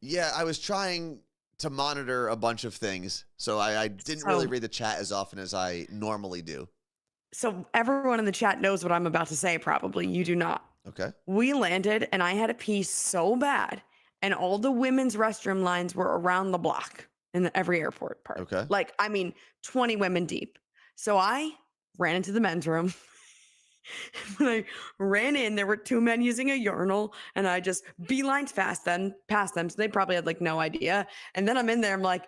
[SPEAKER 1] Yeah, I was trying to monitor a bunch of things, so I didn't really read the chat as often as I normally do.
[SPEAKER 2] So everyone in the chat knows what I'm about to say, probably. You do not.
[SPEAKER 1] Okay.
[SPEAKER 2] We landed, and I had a pee so bad, and all the women's restroom lines were around the block in every airport park.
[SPEAKER 1] Okay.
[SPEAKER 2] Like, I mean, 20 women deep. So I ran into the men's room. When I ran in, there were two men using a urinal, and I just beelined past them. So they probably had like no idea. And then I'm in there, I'm like,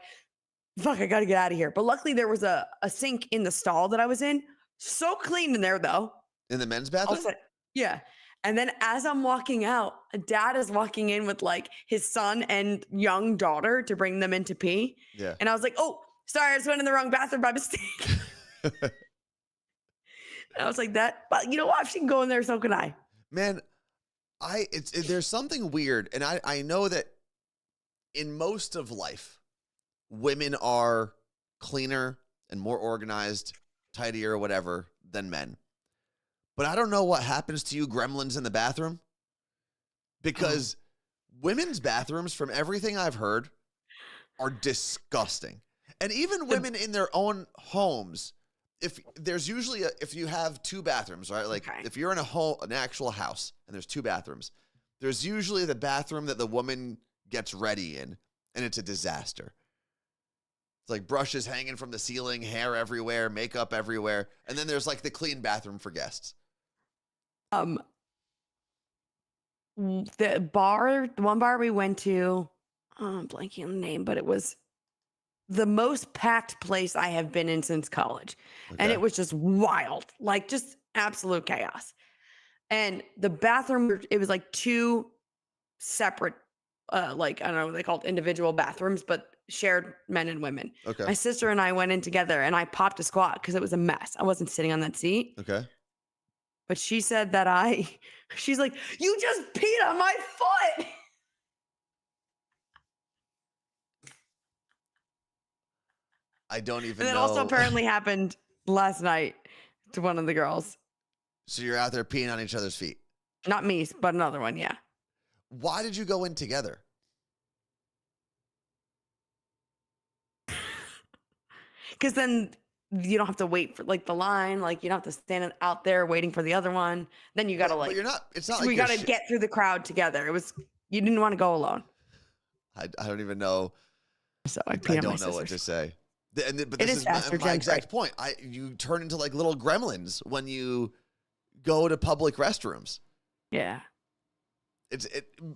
[SPEAKER 2] fuck, I got to get out of here. But luckily there was a sink in the stall that I was in. So clean in there though.
[SPEAKER 1] In the men's bathroom?
[SPEAKER 2] Yeah. And then as I'm walking out, a dad is walking in with like his son and young daughter to bring them in to pee.
[SPEAKER 1] Yeah.
[SPEAKER 2] And I was like, oh, sorry, I just went in the wrong bathroom by mistake. I was like that, but you know what? If she can go in there, so can I.
[SPEAKER 1] Man, there's something weird, and I know that in most of life, women are cleaner and more organized, tidier, or whatever than men. But I don't know what happens to you gremlins in the bathroom, because women's bathrooms, from everything I've heard, are disgusting. And even women in their own homes, if you have two bathrooms, right? Like if you're in an actual house and there's two bathrooms, there's usually the bathroom that the woman gets ready in, and it's a disaster. It's like brushes hanging from the ceiling, hair everywhere, makeup everywhere. And then there's like the clean bathroom for guests.
[SPEAKER 2] The one bar we went to, I'm blanking on the name, but it was the most packed place I have been in since college. Okay. And it was just wild, like just absolute chaos. And the bathroom, it was like two separate, like, I don't know what they called, individual bathrooms, but shared men and women.
[SPEAKER 1] Okay.
[SPEAKER 2] My sister and I went in together, and I popped a squat because it was a mess. I wasn't sitting on that seat.
[SPEAKER 1] Okay.
[SPEAKER 2] But she said that she's like, you just peed on my foot.
[SPEAKER 1] I don't even know.
[SPEAKER 2] And it also apparently happened last night to one of the girls.
[SPEAKER 1] So you're out there peeing on each other's feet?
[SPEAKER 2] Not me, but another one, yeah.
[SPEAKER 1] Why did you go in together?
[SPEAKER 2] Because then you don't have to wait for like the line. Like you don't have to stand out there waiting for the other one. Then you got to like.
[SPEAKER 1] But you're not. It's not like
[SPEAKER 2] we got to get through the crowd together. You didn't want to go alone.
[SPEAKER 1] I don't even know.
[SPEAKER 2] So I
[SPEAKER 1] don't know what to say. But this is my exact point. You turn into like little gremlins when you go to public restrooms.
[SPEAKER 2] Yeah.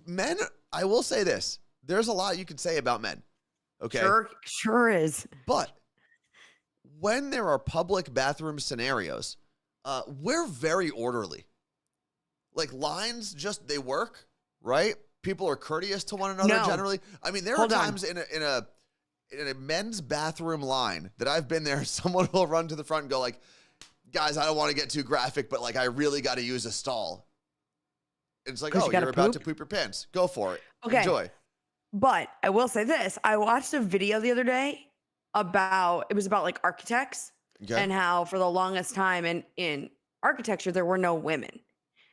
[SPEAKER 1] Men, I will say this. There's a lot you can say about men. Okay.
[SPEAKER 2] Sure is.
[SPEAKER 1] But when there are public bathroom scenarios, we're very orderly. Like lines they work, right? People are courteous to one another generally. I mean, there are times in a men's bathroom line that I've been there, someone will run to the front and go like, guys, I don't want to get too graphic, but like I really got to use a stall. It's like, oh, you're about to poop your pants. Go for it. Okay. Enjoy.
[SPEAKER 2] But I will say this. I watched a video the other day about like architects and how for the longest time in architecture, there were no women.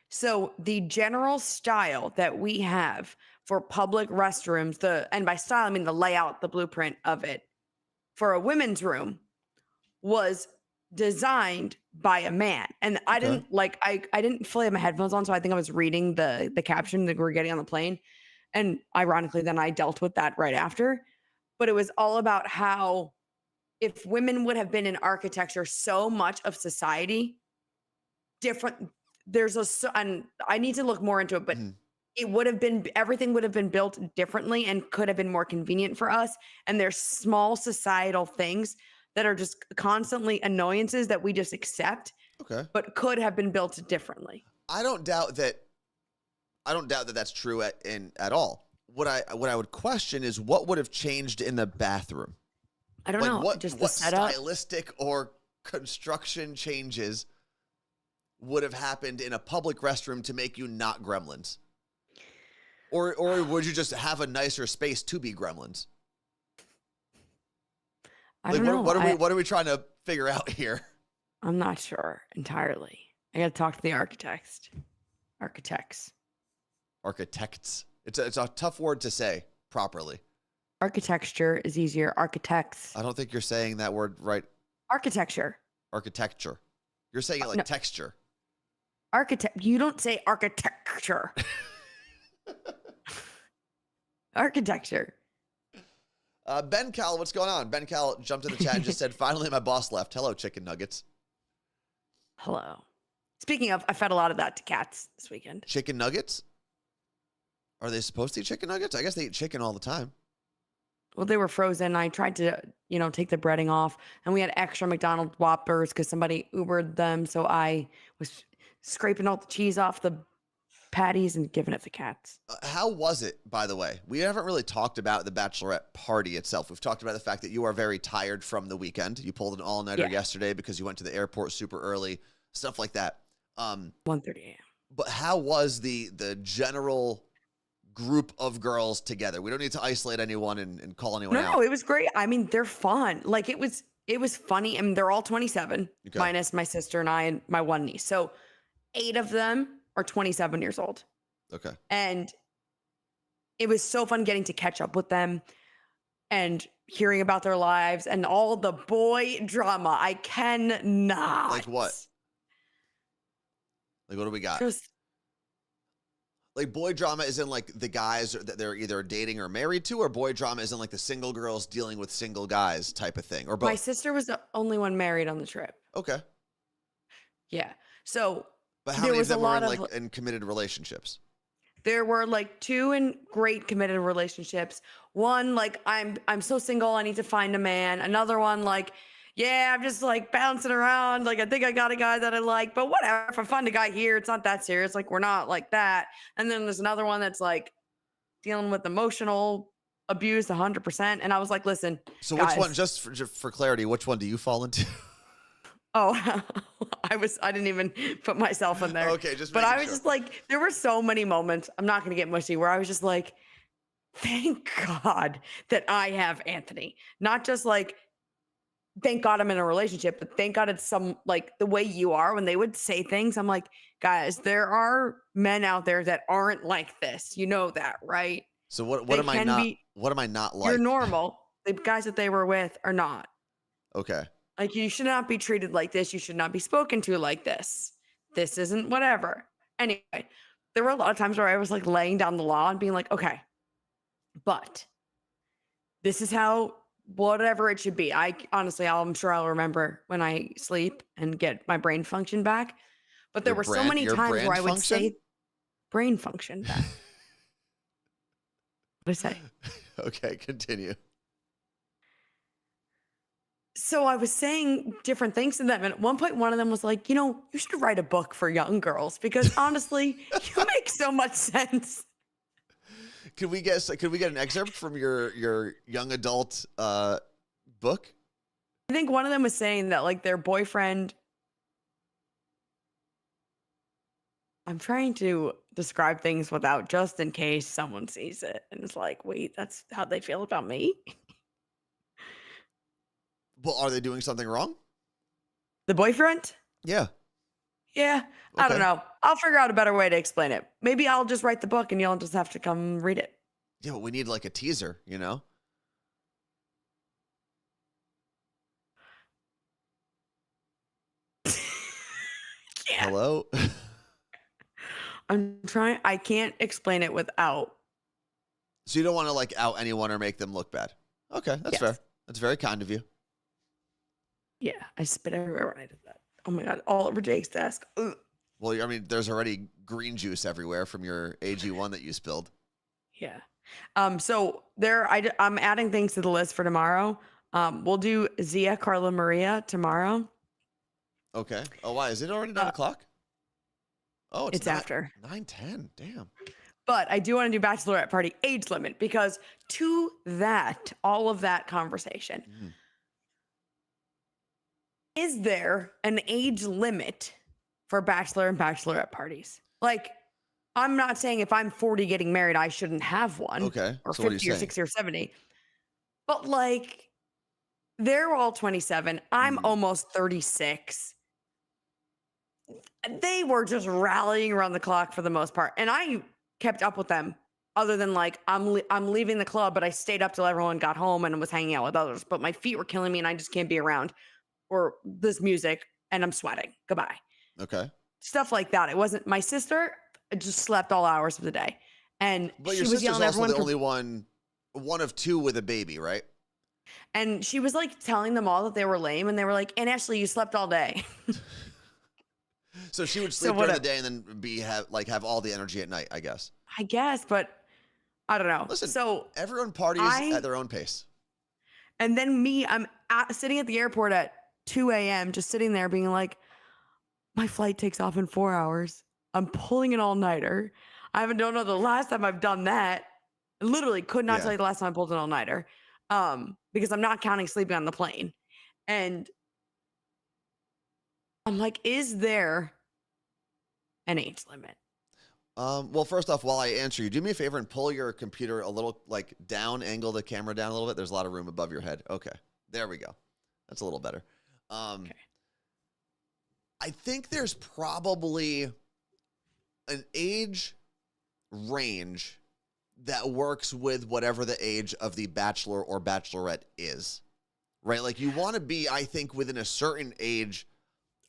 [SPEAKER 2] So the general style that we have for public restrooms, and by style, I mean the layout, the blueprint of it for a women's room was designed by a man. And I didn't I didn't fully have my headphones on. So I think I was reading the caption that we were getting on the plane. And ironically, then I dealt with that right after. but it was all about how if women would have been in architecture, so much of society different. And I need to look more into it, but
[SPEAKER 1] Mhm.
[SPEAKER 2] everything would have been built differently and could have been more convenient for us. And there's small societal things that are just constantly annoyances that we just accept,
[SPEAKER 1] Okay.
[SPEAKER 2] but could have been built differently.
[SPEAKER 1] I don't doubt that. I don't doubt that that's true at all. What I would question is what would have changed in the bathroom.
[SPEAKER 2] I don't
[SPEAKER 1] Like
[SPEAKER 2] know, just the
[SPEAKER 1] what
[SPEAKER 2] setup.
[SPEAKER 1] stylistic or construction changes would have happened in a public restroom to make you not gremlins? Or would you just have a nicer space to be gremlins?
[SPEAKER 2] I
[SPEAKER 1] Like
[SPEAKER 2] don't know.
[SPEAKER 1] what are we trying to figure out here?
[SPEAKER 2] I'm not sure entirely. I got to talk to the architects.
[SPEAKER 1] Architects. It's a tough word to say properly.
[SPEAKER 2] Architecture is easier. Architects.
[SPEAKER 1] I don't think you're saying that word right.
[SPEAKER 2] Architecture.
[SPEAKER 1] Architecture. You're saying it like
[SPEAKER 2] No.
[SPEAKER 1] texture.
[SPEAKER 2] You don't say architecture. Architecture.
[SPEAKER 1] Ben Cal, what's going on? Ben Cal jumped in the chat and just said, finally my boss left. Hello, chicken nuggets.
[SPEAKER 2] Hello. Speaking of, I fed a lot of that to cats this weekend.
[SPEAKER 1] Chicken nuggets? Are they supposed to eat chicken nuggets? I guess they eat chicken all the time.
[SPEAKER 2] Well, they were frozen. I tried to, take the breading off, and we had extra McDonald's Whoppers because somebody Ubered them. So I was scraping all the cheese off the patties and giving it to the cats.
[SPEAKER 1] How was it, by the way? We haven't really talked about the bachelorette party itself. We've talked about the fact that you are very tired from the weekend. You pulled an all-nighter yesterday because you went to the airport super early, stuff like that.
[SPEAKER 2] 1:30 a.m.
[SPEAKER 1] But how was the general group of girls together? We don't need to isolate anyone and call anyone out.
[SPEAKER 2] No, it was great. I mean, they're fun. Like it was funny. I mean, they're all 27,
[SPEAKER 1] Okay.
[SPEAKER 2] minus my sister and I and my one niece. So 8 of them are 27 years old.
[SPEAKER 1] Okay.
[SPEAKER 2] And it was so fun getting to catch up with them and hearing about their lives and all the boy drama. I cannot.
[SPEAKER 1] Like what? Like what do we got?
[SPEAKER 2] Just
[SPEAKER 1] Like boy drama is in like the guys that they're either dating or married to, or boy drama is in like the single girls dealing with single guys type of thing, or both.
[SPEAKER 2] my sister was the only one married on the trip.
[SPEAKER 1] Okay.
[SPEAKER 2] Yeah. So
[SPEAKER 1] But how
[SPEAKER 2] there
[SPEAKER 1] many of
[SPEAKER 2] was a
[SPEAKER 1] them were in
[SPEAKER 2] lot of-
[SPEAKER 1] like in committed relationships?
[SPEAKER 2] there were like 2 in great committed relationships. One, like, I'm so single, I need to find a man. Another one, like, yeah, I'm just like bouncing around. Like, I think I got a guy that I like, but whatever. If I find a guy here, it's not that serious. Like, we're not like that. And then there's another one that's like dealing with emotional abuse 100%. And I was like, listen,
[SPEAKER 1] So which one,
[SPEAKER 2] guys.
[SPEAKER 1] just for clarity, which one do you fall into?
[SPEAKER 2] Oh, I didn't even put myself in there.
[SPEAKER 1] Okay, just
[SPEAKER 2] But
[SPEAKER 1] making
[SPEAKER 2] I was
[SPEAKER 1] sure.
[SPEAKER 2] just like, there were so many moments, I'm not going to get mushy, where I was just like, thank God that I have Anthony. Not just like, thank God I'm in a relationship, but thank God it's some, like, the way you are. When they would say things, I'm like, guys, there are men out there that aren't like this. You know that, right?
[SPEAKER 1] So what
[SPEAKER 2] They
[SPEAKER 1] am I
[SPEAKER 2] can
[SPEAKER 1] not?
[SPEAKER 2] be-
[SPEAKER 1] What am I not like?
[SPEAKER 2] You're normal. The guys that they were with are not.
[SPEAKER 1] Okay.
[SPEAKER 2] Like, you should not be treated like this. You should not be spoken to like this. This isn't whatever. Anyway, there were a lot of times where I was like laying down the law and being like, okay, but this is how, whatever it should be. I'm sure I'll remember when I sleep and get my brain function back. But there were so many
[SPEAKER 1] your
[SPEAKER 2] times where
[SPEAKER 1] brand
[SPEAKER 2] I would
[SPEAKER 1] function?
[SPEAKER 2] say brain function back. What did I say?
[SPEAKER 1] Okay, continue.
[SPEAKER 2] So I was saying different things to them. And at one point, one of them was like, you should write a book for young girls because honestly, you make so much sense.
[SPEAKER 1] Could we get an excerpt from your young adult book?
[SPEAKER 2] I think one of them was saying that like their boyfriend, I'm trying to describe things without just in case someone sees it. And it's like, wait, that's how they feel about me?
[SPEAKER 1] Well, are they doing something wrong?
[SPEAKER 2] The boyfriend?
[SPEAKER 1] Yeah.
[SPEAKER 2] Yeah, I don't
[SPEAKER 1] Okay.
[SPEAKER 2] know. I'll figure out a better way to explain it. Maybe I'll just write the book and you'll just have to come read it.
[SPEAKER 1] Yeah, but we need like a teaser, you know?
[SPEAKER 2] Yeah.
[SPEAKER 1] Hello?
[SPEAKER 2] I can't explain it without.
[SPEAKER 1] So you don't want to like out anyone or make them look bad. Okay, that's
[SPEAKER 2] Yes.
[SPEAKER 1] fair. That's very kind of you.
[SPEAKER 2] Yeah, I spit everywhere when I did that. Oh my God, all over Jake's desk. Ugh.
[SPEAKER 1] Well, I mean, there's already green juice everywhere from your AG1 that you spilled.
[SPEAKER 2] Yeah. So I'm adding things to the list for tomorrow. We'll do Zia, Carla, Maria tomorrow.
[SPEAKER 1] Okay. Oh, why? Is it already 9 o'clock? Oh,
[SPEAKER 2] It's after.
[SPEAKER 1] 9:10. Damn.
[SPEAKER 2] But I do want to do bachelorette party age limit because to that, all of that conversation,
[SPEAKER 1] Mhm.
[SPEAKER 2] is there an age limit for bachelor and bachelorette parties? Like, I'm not saying if I'm 40 getting married, I shouldn't have one,
[SPEAKER 1] Okay.
[SPEAKER 2] or
[SPEAKER 1] So what are you
[SPEAKER 2] 50 or
[SPEAKER 1] saying?
[SPEAKER 2] 60 or 70. But like, they're all 27. I'm
[SPEAKER 1] Mhm.
[SPEAKER 2] almost 36. They were just rallying around the clock for the most part. And I kept up with them other than like, I'm leaving the club, but I stayed up till everyone got home and was hanging out with others. But my feet were killing me and I just can't be around or this music and I'm sweating. Goodbye.
[SPEAKER 1] Okay.
[SPEAKER 2] Stuff like that. It wasn't my sister just slept all hours of the day. And
[SPEAKER 1] But
[SPEAKER 2] she
[SPEAKER 1] your
[SPEAKER 2] was
[SPEAKER 1] sister's
[SPEAKER 2] yelling at
[SPEAKER 1] also
[SPEAKER 2] everyone
[SPEAKER 1] the only one of two with a baby, right?
[SPEAKER 2] and she was like telling them all that they were lame and they were like, and Ashley, you slept all day.
[SPEAKER 1] So she would
[SPEAKER 2] So
[SPEAKER 1] sleep during the
[SPEAKER 2] whatever.
[SPEAKER 1] day and then have all the energy at night, I guess.
[SPEAKER 2] I guess, but I don't know.
[SPEAKER 1] Listen,
[SPEAKER 2] So
[SPEAKER 1] everyone parties
[SPEAKER 2] I
[SPEAKER 1] at their own pace.
[SPEAKER 2] and then I'm sitting at the airport at 2 a.m. just sitting there being like, my flight takes off in 4 hours. I'm pulling an all-nighter. Don't know the last time I've done that. I literally could not
[SPEAKER 1] Yeah.
[SPEAKER 2] tell you the last time I pulled an all-nighter. Because I'm not counting sleeping on the plane. And I'm like, is there an age limit?
[SPEAKER 1] Well, first off, while I answer you, do me a favor and pull your computer a little like down, angle the camera down a little bit. There's a lot of room above your head. Okay, there we go. That's a little better.
[SPEAKER 2] Okay.
[SPEAKER 1] I think there's probably an age range that works with whatever the age of the bachelor or bachelorette is, right? Like you want to be, I think, within a certain age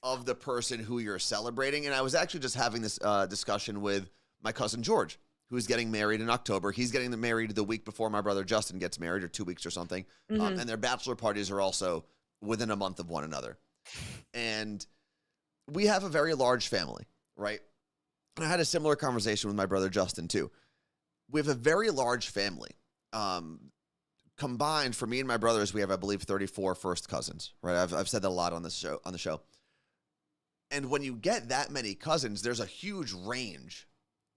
[SPEAKER 1] of the person who you're celebrating. And I was actually just having this discussion with my cousin George, who's getting married in October. He's getting married the week before my brother Justin gets married, or 2 weeks or something.
[SPEAKER 2] Mhm.
[SPEAKER 1] And their bachelor parties are also within a month of one another. And we have a very large family, right? And I had a similar conversation with my brother Justin too. We have a very large family. Combined for me and my brothers, we have, I believe, 34 first cousins, right? I've said that a lot on the show. And when you get that many cousins, there's a huge range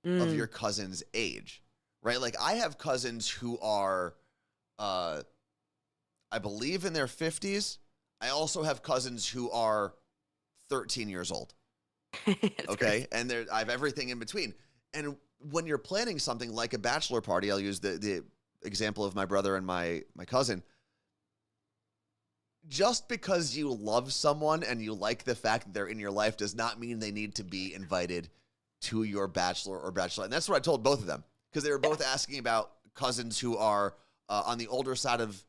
[SPEAKER 1] of your cousin's age, right? Like I have cousins who are, I believe in their 50s. I also have cousins who are 13 years old. Okay. And I have everything in between. And when you're planning something like a bachelor party, I'll use the example of my brother and my cousin. Just because you love someone and you like the fact that they're in your life does not mean they need to be invited to your bachelor or bachelorette. And that's what I told both of them, because they were both asking about cousins who are on the older side of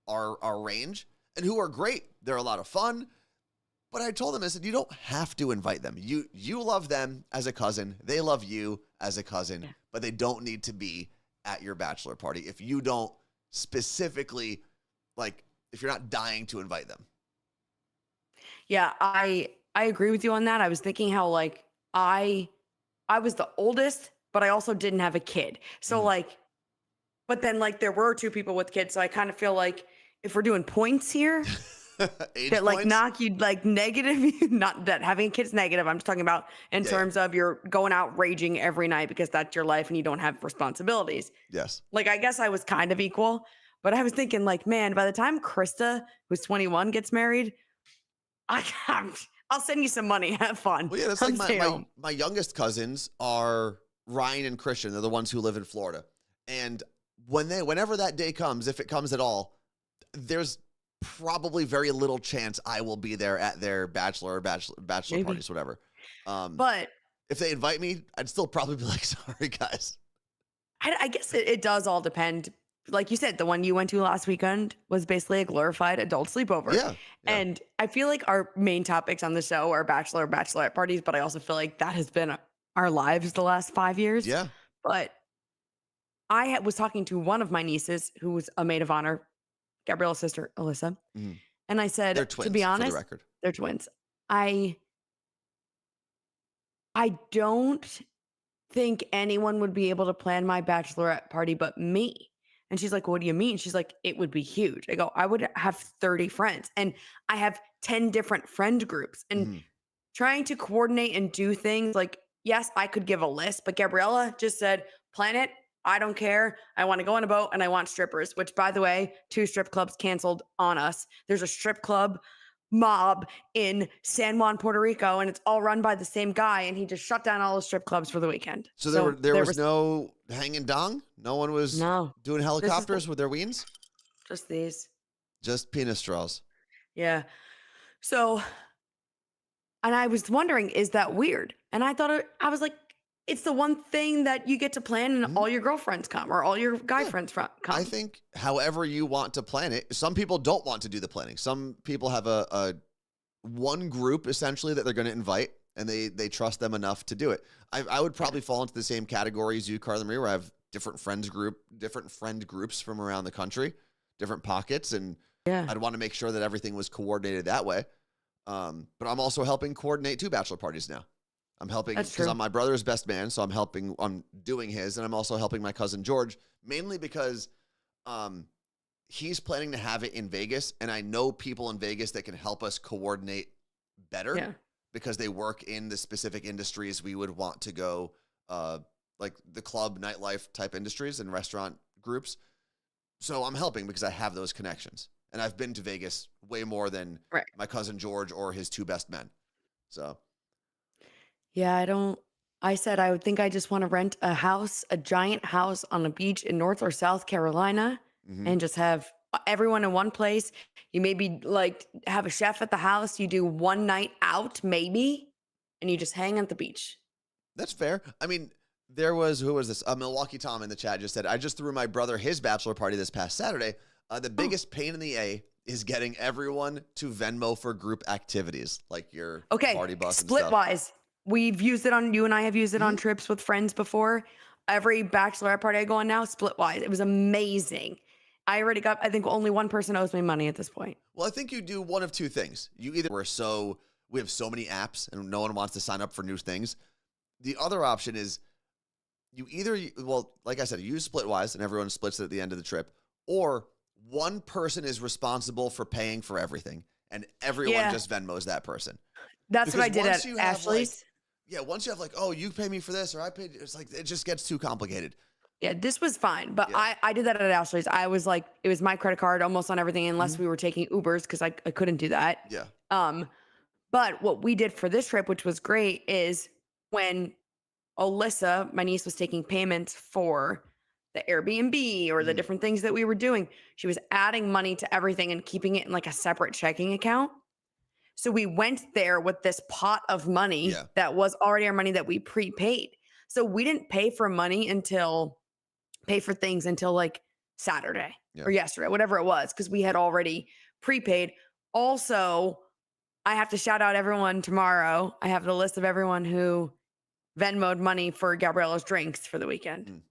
[SPEAKER 1] our range and who are great. They're a lot of fun. But I told them, I said, you don't have to invite them. You love them as a cousin. They love you as a cousin, but they don't need to be at your bachelor party if you don't specifically, like, if you're not dying to invite them.
[SPEAKER 2] Yeah, I agree with you on that. I was thinking how like I was the oldest, but I also didn't have a kid. So like, but then like there were two people with kids. So I kind of feel like if we're doing points here,
[SPEAKER 1] Age
[SPEAKER 2] that like
[SPEAKER 1] points?
[SPEAKER 2] knock you like negative, not that having a kid's negative. I'm just talking about in terms of you're going out raging every night because that's your life and you don't have responsibilities.
[SPEAKER 1] Yes.
[SPEAKER 2] Like I guess I was kind of equal, but I was thinking like, man, by the time Krista, who's 21, gets married, I'll send you some money. Have fun.
[SPEAKER 1] Well, yeah, that's like my youngest cousins are Ryan and Christian. They're the ones who live in Florida. And whenever that day comes, if it comes at all, there's probably very little chance I will be there at their bachelor parties, whatever.
[SPEAKER 2] But
[SPEAKER 1] if they invite me, I'd still probably be like, sorry, guys.
[SPEAKER 2] I guess it does all depend. Like you said, the one you went to last weekend was basically a glorified adult sleepover.
[SPEAKER 1] Yeah.
[SPEAKER 2] And I feel like our main topics on the show are bachelor, bachelorette parties, but I also feel like that has been our lives the last 5 years.
[SPEAKER 1] Yeah.
[SPEAKER 2] But I was talking to one of my nieces who was a maid of honor Gabriella's sister, Alyssa.
[SPEAKER 1] Mhm.
[SPEAKER 2] And I said,
[SPEAKER 1] They're
[SPEAKER 2] to
[SPEAKER 1] twins,
[SPEAKER 2] be
[SPEAKER 1] for the
[SPEAKER 2] honest,
[SPEAKER 1] record.
[SPEAKER 2] they're twins. I don't think anyone would be able to plan my bachelorette party but me. And she's like, what do you mean? She's like, it would be huge. I go, I would have 30 friends and I have 10 different friend groups. And
[SPEAKER 1] Mhm.
[SPEAKER 2] trying to coordinate and do things like, yes, I could give a list, but Gabriella just said, plan it. I don't care. I want to go on a boat and I want strippers, which, by the way, 2 strip clubs canceled on us. There's a strip club mob in San Juan, Puerto Rico, and it's all run by the same guy. And he just shut down all the strip clubs for the weekend.
[SPEAKER 1] So there was no hanging dong? No one was
[SPEAKER 2] no,
[SPEAKER 1] doing
[SPEAKER 2] this is
[SPEAKER 1] helicopters with their weens?
[SPEAKER 2] just these.
[SPEAKER 1] Just penis straws.
[SPEAKER 2] Yeah. So, and I was wondering, is that weird? And I was like, it's the one thing that you get to plan and
[SPEAKER 1] Mhm.
[SPEAKER 2] all your girlfriends come or all your guy
[SPEAKER 1] Yeah.
[SPEAKER 2] friends come.
[SPEAKER 1] I think however you want to plan it. Some people don't want to do the planning. Some people have a one group essentially that they're going to invite, and they trust them enough to do it. I would probably fall into the same category as you, Carla Marie, where I have different friend groups from around the country, different pockets, and
[SPEAKER 2] Yeah.
[SPEAKER 1] I'd want to make sure that everything was coordinated that way. But I'm also helping coordinate 2 bachelor parties now. I'm helping
[SPEAKER 2] That's
[SPEAKER 1] because
[SPEAKER 2] true.
[SPEAKER 1] I'm my brother's best man, so I'm doing his, and I'm also helping my cousin George, mainly because he's planning to have it in Vegas, and I know people in Vegas that can help us coordinate better
[SPEAKER 2] Yeah.
[SPEAKER 1] because they work in the specific industries we would want to go, like the club, nightlife type industries and restaurant groups. So I'm helping because I have those connections, and I've been to Vegas way more than
[SPEAKER 2] Right.
[SPEAKER 1] my cousin George or his 2 best men. So
[SPEAKER 2] Yeah. I said I would think I just want to rent a house, a giant house on a beach in North or South Carolina
[SPEAKER 1] mhm.
[SPEAKER 2] and just have everyone in one place. You maybe like have a chef at the house. You do one night out, maybe, and you just hang at the beach.
[SPEAKER 1] That's fair. I mean, who was this? Milwaukee Tom in the chat just said, I just threw my brother his bachelor party this past Saturday. The biggest pain in the A is getting everyone to Venmo for group activities, like your
[SPEAKER 2] Okay.
[SPEAKER 1] party bus and
[SPEAKER 2] Split
[SPEAKER 1] stuff.
[SPEAKER 2] wise, you and I have used it on
[SPEAKER 1] Mhm.
[SPEAKER 2] trips with friends before. Every bachelorette party I go on now, split wise. It was amazing. I think only one person owes me money at this point.
[SPEAKER 1] Well, I think you do one of 2 things. You either we have so many apps and no one wants to sign up for new things. The other option is like I said, you use Splitwise and everyone splits it at the end of the trip, or one person is responsible for paying for everything and everyone
[SPEAKER 2] Yeah.
[SPEAKER 1] just Venmos that person.
[SPEAKER 2] That's what I
[SPEAKER 1] Because
[SPEAKER 2] did
[SPEAKER 1] once
[SPEAKER 2] at
[SPEAKER 1] you have,
[SPEAKER 2] Ashley's.
[SPEAKER 1] once you have like, oh, you pay me for this or I paid, it's like, it just gets too complicated.
[SPEAKER 2] Yeah, this was fine. But
[SPEAKER 1] Yeah.
[SPEAKER 2] I did that at Ashley's. I was like, it was my credit card almost on everything, unless
[SPEAKER 1] Mhm.
[SPEAKER 2] we were taking Ubers because I couldn't do that.
[SPEAKER 1] Yeah.
[SPEAKER 2] But what we did for this trip, which was great, is when Alyssa, my niece, was taking payments for the Airbnb or the
[SPEAKER 1] Mhm.
[SPEAKER 2] different things that we were doing, she was adding money to everything and keeping it in like a separate checking account. So we went there with this pot of money
[SPEAKER 1] Yeah.
[SPEAKER 2] that was already our money that we prepaid. So we didn't pay for things until like Saturday
[SPEAKER 1] Yeah.
[SPEAKER 2] or yesterday, whatever it was, because we had already prepaid. Also, I have to shout out everyone tomorrow. I have the list of everyone who Venmoed money for Gabriella's drinks for the weekend.
[SPEAKER 1] Mm.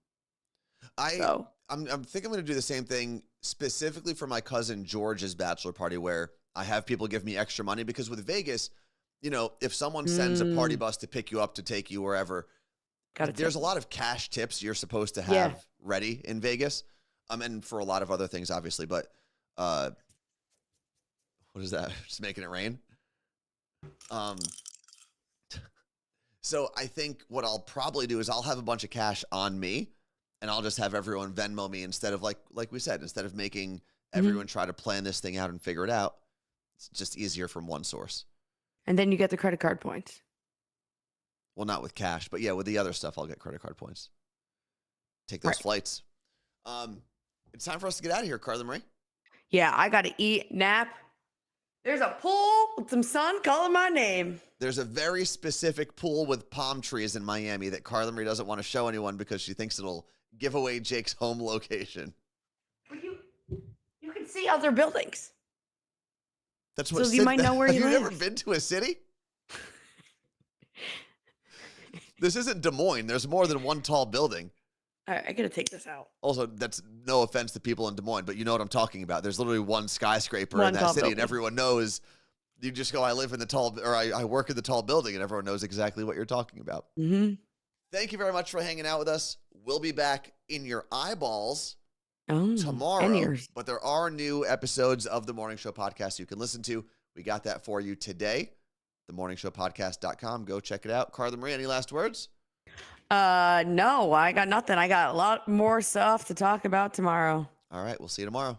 [SPEAKER 1] I'm think I'm going to do the same thing specifically for my cousin George's bachelor party, where I have people give me extra money because with Vegas, if someone sends a party bus to pick you up to take you wherever, there's a lot of cash tips you're supposed to have ready in Vegas. And for a lot of other things, obviously, but what is that? Just making it rain. So I think what I'll probably do is I'll have a bunch of cash on me and I'll just have everyone Venmo me instead of like we said, instead of making everyone try to plan this thing out and figure it out. It's just easier from one source.
[SPEAKER 2] And then you get the credit card points.
[SPEAKER 1] Well, not with cash, but yeah, with the other stuff, I'll get credit card points. Take those flights. It's time for us to get out of here, Carla Marie.
[SPEAKER 2] Yeah, I got to eat, nap. There's a pool with some sun calling my name.
[SPEAKER 1] There's a very specific pool with palm trees in Miami that Carla Marie doesn't want to show anyone because she thinks it'll give away Jake's home location.
[SPEAKER 2] But you can see other buildings.
[SPEAKER 1] That's what
[SPEAKER 2] So you might know where he
[SPEAKER 1] Have you ever
[SPEAKER 2] lives.
[SPEAKER 1] been to a city? This isn't Des Moines. There's more than one tall building.
[SPEAKER 2] All right, I gotta take this out.
[SPEAKER 1] Also, that's no offense to people in Des Moines, but you know what I'm talking about. There's literally one skyscraper
[SPEAKER 2] One
[SPEAKER 1] in that
[SPEAKER 2] tall
[SPEAKER 1] city, and
[SPEAKER 2] building.
[SPEAKER 1] everyone knows. You just go, I live in the tall, or I work in the tall building, and everyone knows exactly what you're talking about.
[SPEAKER 2] Mm-hmm.
[SPEAKER 1] Thank you very much for hanging out with us. We'll be back in your eyeballs
[SPEAKER 2] Oh,
[SPEAKER 1] tomorrow,
[SPEAKER 2] and yours.
[SPEAKER 1] but there are new episodes of the Morning Show podcast you can listen to. We got that for you today. TheMorningShowPodcast.com. Go check it out. Carla Marie, any last words?
[SPEAKER 2] No, I got nothing. I got a lot more stuff to talk about tomorrow.
[SPEAKER 1] All right, we'll see you tomorrow.